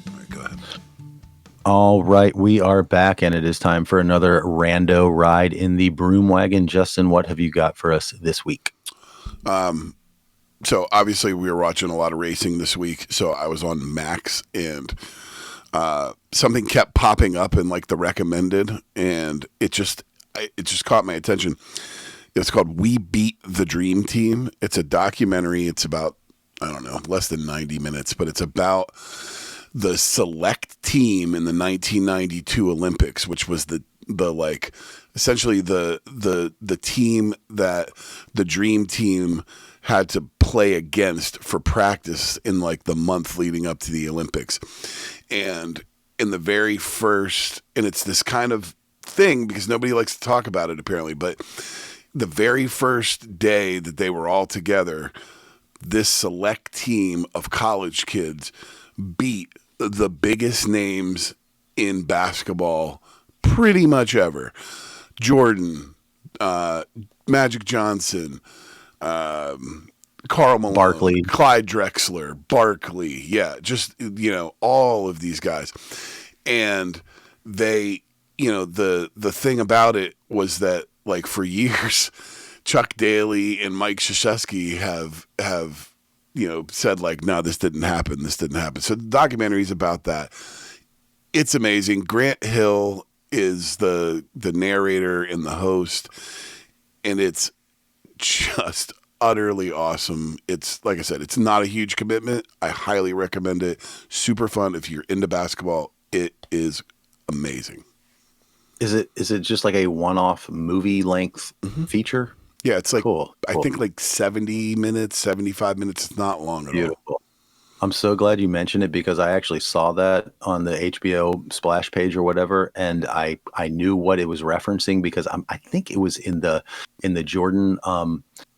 Speaker 2: All right, go ahead.
Speaker 1: All right, we are back, and it is time for another rando ride in the Broom Wagon. Justin, what have you got for us this week?
Speaker 2: So obviously we were watching a lot of racing this week, so I was on Max and something kept popping up in like the recommended, and it just caught my attention. It's called "We Beat the Dream Team." It's a documentary. It's about, I don't know, less than 90 minutes, but it's about the select team in the 1992 Olympics, which was the like essentially the team that the dream team had to play against for practice in like the month leading up to the Olympics. And in the very first, and it's this kind of thing because nobody likes to talk about it apparently, but the very first day that they were all together, this select team of college kids beat the biggest names in basketball pretty much ever. Jordan, Magic Johnson, Karl Malone,
Speaker 1: Barkley.
Speaker 2: Clyde Drexler, Barkley. Yeah, just, all of these guys. And they, the thing about it was that, like, for years, Chuck Daly and Mike Krzyzewski have said like, no, this didn't happen. This didn't happen. So the documentary is about that. It's amazing. Grant Hill is the narrator and the host, and it's just utterly awesome. It's like I said, it's not a huge commitment. I highly recommend it. Super fun if you're into basketball. It is amazing.
Speaker 1: Is it just like a one-off movie length feature?
Speaker 2: Yeah, it's like
Speaker 1: Cool,
Speaker 2: I
Speaker 1: cool,
Speaker 2: think like 70 minutes, 75 minutes. It's not long at all.
Speaker 1: beautiful. I'm so glad you mentioned it because I actually saw that on the HBO splash page or whatever, and I knew what it was referencing because I think it was in the Jordan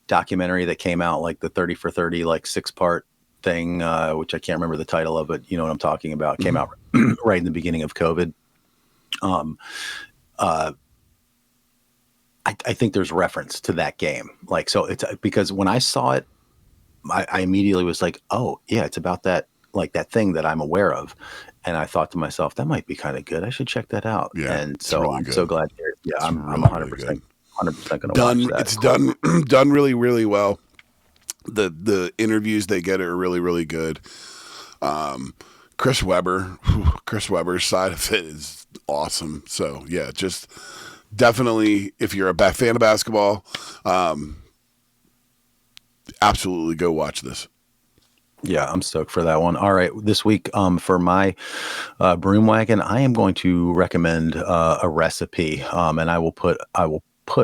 Speaker 1: documentary that came out, like the 30 for 30, like 6-part thing, which I can't remember the title of, but you know what I'm talking about. It came out right in the beginning of COVID. Um, uh, I think there's reference to that game, like so. It's because when I saw it, I immediately was like, oh yeah, it's about that, like that thing that I'm aware of, and I thought to myself, that might be kind of good. I should check that out.
Speaker 2: Yeah,
Speaker 1: And
Speaker 2: it's
Speaker 1: so
Speaker 2: really
Speaker 1: I'm so
Speaker 2: good.
Speaker 1: glad. Yeah,
Speaker 2: It's
Speaker 1: I'm
Speaker 2: really, really good.
Speaker 1: 100% going to watch
Speaker 2: Done.
Speaker 1: that.
Speaker 2: It's
Speaker 1: Cool.
Speaker 2: done. Done really, really well. The interviews they get are really, really good. Chris Webber's side of it is awesome. So yeah, just definitely if you're a fan of basketball, absolutely go watch this.
Speaker 1: Yeah, I'm stoked for that one. All right, this week, for my broom wagon, I am going to recommend a recipe, and I will put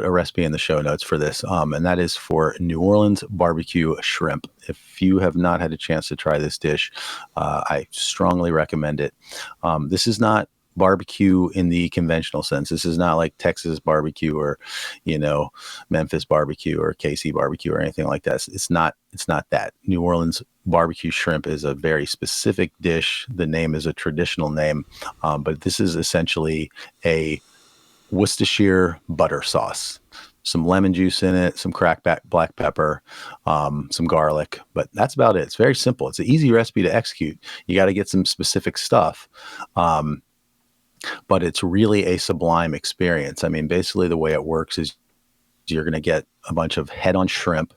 Speaker 1: a recipe in the show notes for this, and that is for New Orleans barbecue shrimp. If you have not had a chance to try this dish, I strongly recommend it. This is not barbecue in the conventional sense. This is not like Texas barbecue or, Memphis barbecue or KC barbecue or anything like that. It's not. It's not that. New Orleans barbecue shrimp is a very specific dish. The name is a traditional name, but this is essentially a Worcestershire butter sauce, some lemon juice in it, some cracked black pepper, some garlic, but that's about it. It's very simple. It's an easy recipe to execute. You got to get some specific stuff, but it's really a sublime experience. I mean, basically the way it works is you're going to get a bunch of head on shrimp.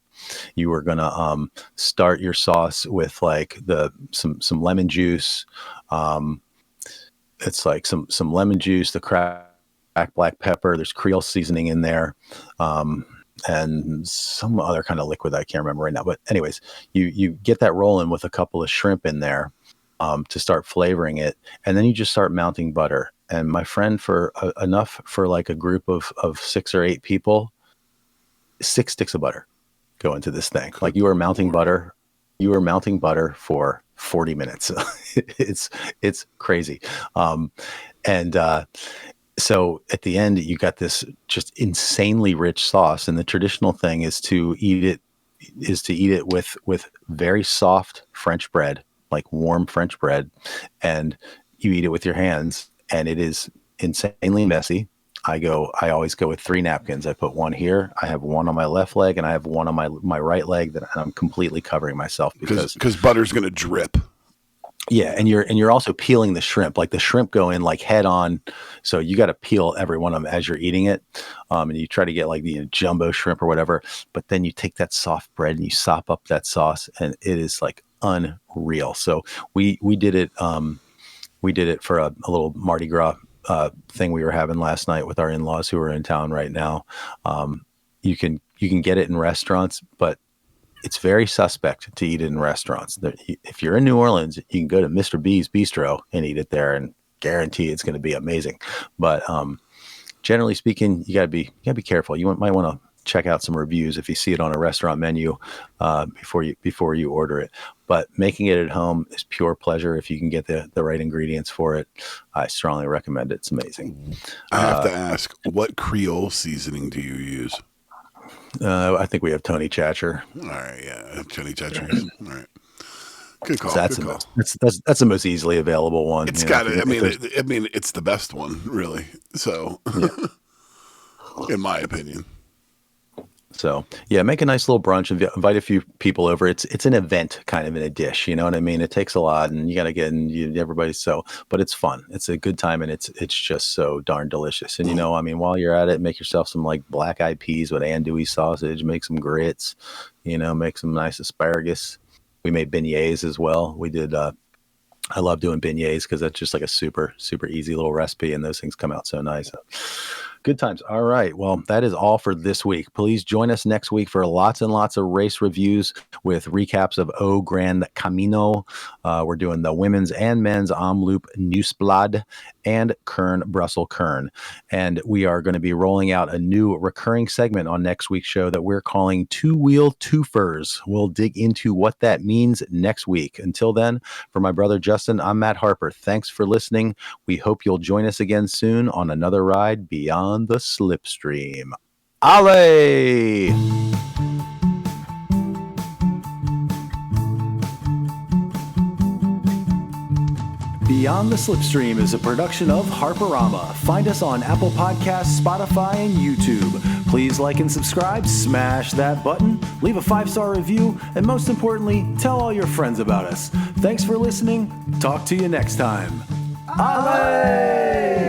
Speaker 1: You were going to start your sauce with like some lemon juice. It's like some lemon juice, the cracked black pepper. There's Creole seasoning in there, and some other kind of liquid that I can't remember right now. But anyways, you get that rolling with a couple of shrimp in there to start flavoring it, and then you just start mounting butter. And my friend, for enough for like a group of 6 or 8 people, 6 sticks of butter go into this thing. Like you are mounting butter. You are mounting butter for 40 minutes. It's crazy. So at the end, you got this just insanely rich sauce. And the traditional thing is to eat it with very soft French bread, like warm French bread, and you eat it with your hands. And it is insanely messy. I always go with 3 napkins. I put one here. I have one on my left leg, and I have one on my right leg that I'm completely covering myself
Speaker 2: because butter's going to drip.
Speaker 1: Yeah, and you're also peeling the shrimp. Like the shrimp go in like head on, so you got to peel every one of them as you're eating it. And you try to get like the jumbo shrimp or whatever. But then you take that soft bread and you sop up that sauce, and it is like unreal. So we did it. We did it for a little Mardi Gras thing we were having last night with our in-laws who are in town right now. You can get it in restaurants, but it's very suspect to eat it in restaurants. If you're in New Orleans, you can go to Mr. B's Bistro and eat it there, and guarantee it's going to be amazing. But generally speaking, you gotta be careful. You might want to check out some reviews if you see it on a restaurant menu before you order it. But making it at home is pure pleasure if you can get the right ingredients for it. I strongly recommend it. It's amazing.
Speaker 2: I have to ask, what Creole seasoning do you use?
Speaker 1: I think we have Tony Chacher.
Speaker 2: All right, yeah, Tony Chacher. All right, good call.
Speaker 1: So that's the most easily available one.
Speaker 2: It's got it. I mean, it's the best one, really. So, yeah. In my opinion.
Speaker 1: So yeah, make a nice little brunch and invite a few people over. It's an event kind of in a dish, you know what I mean? It takes a lot, and you got to get in everybody. But it's fun. It's a good time, and it's just so darn delicious. And I mean, while you're at it, make yourself some like black eyed peas with andouille sausage. Make some grits. Make some nice asparagus. We made beignets as well. We did. I love doing beignets because that's just like a super super easy little recipe, and those things come out so nice. Good times. All right. Well, that is all for this week. Please join us next week for lots and lots of race reviews with recaps of O Grand Camino. We're doing the women's and men's Omloop Nieuwsblad and Kern Brussels Kern. And we are going to be rolling out a new recurring segment on next week's show that we're calling Two Wheel Twofers. We'll dig into what that means next week. Until then, for my brother Justin, I'm Matt Harper. Thanks for listening. We hope you'll join us again soon on another ride beyond the slipstream. Ale!
Speaker 3: Beyond the Slipstream is a production of Harperama. Find us on Apple Podcasts, Spotify, and YouTube. Please like and subscribe, smash that button, leave a 5-star review, and most importantly, tell all your friends about us. Thanks for listening. Talk to you next time. Ale!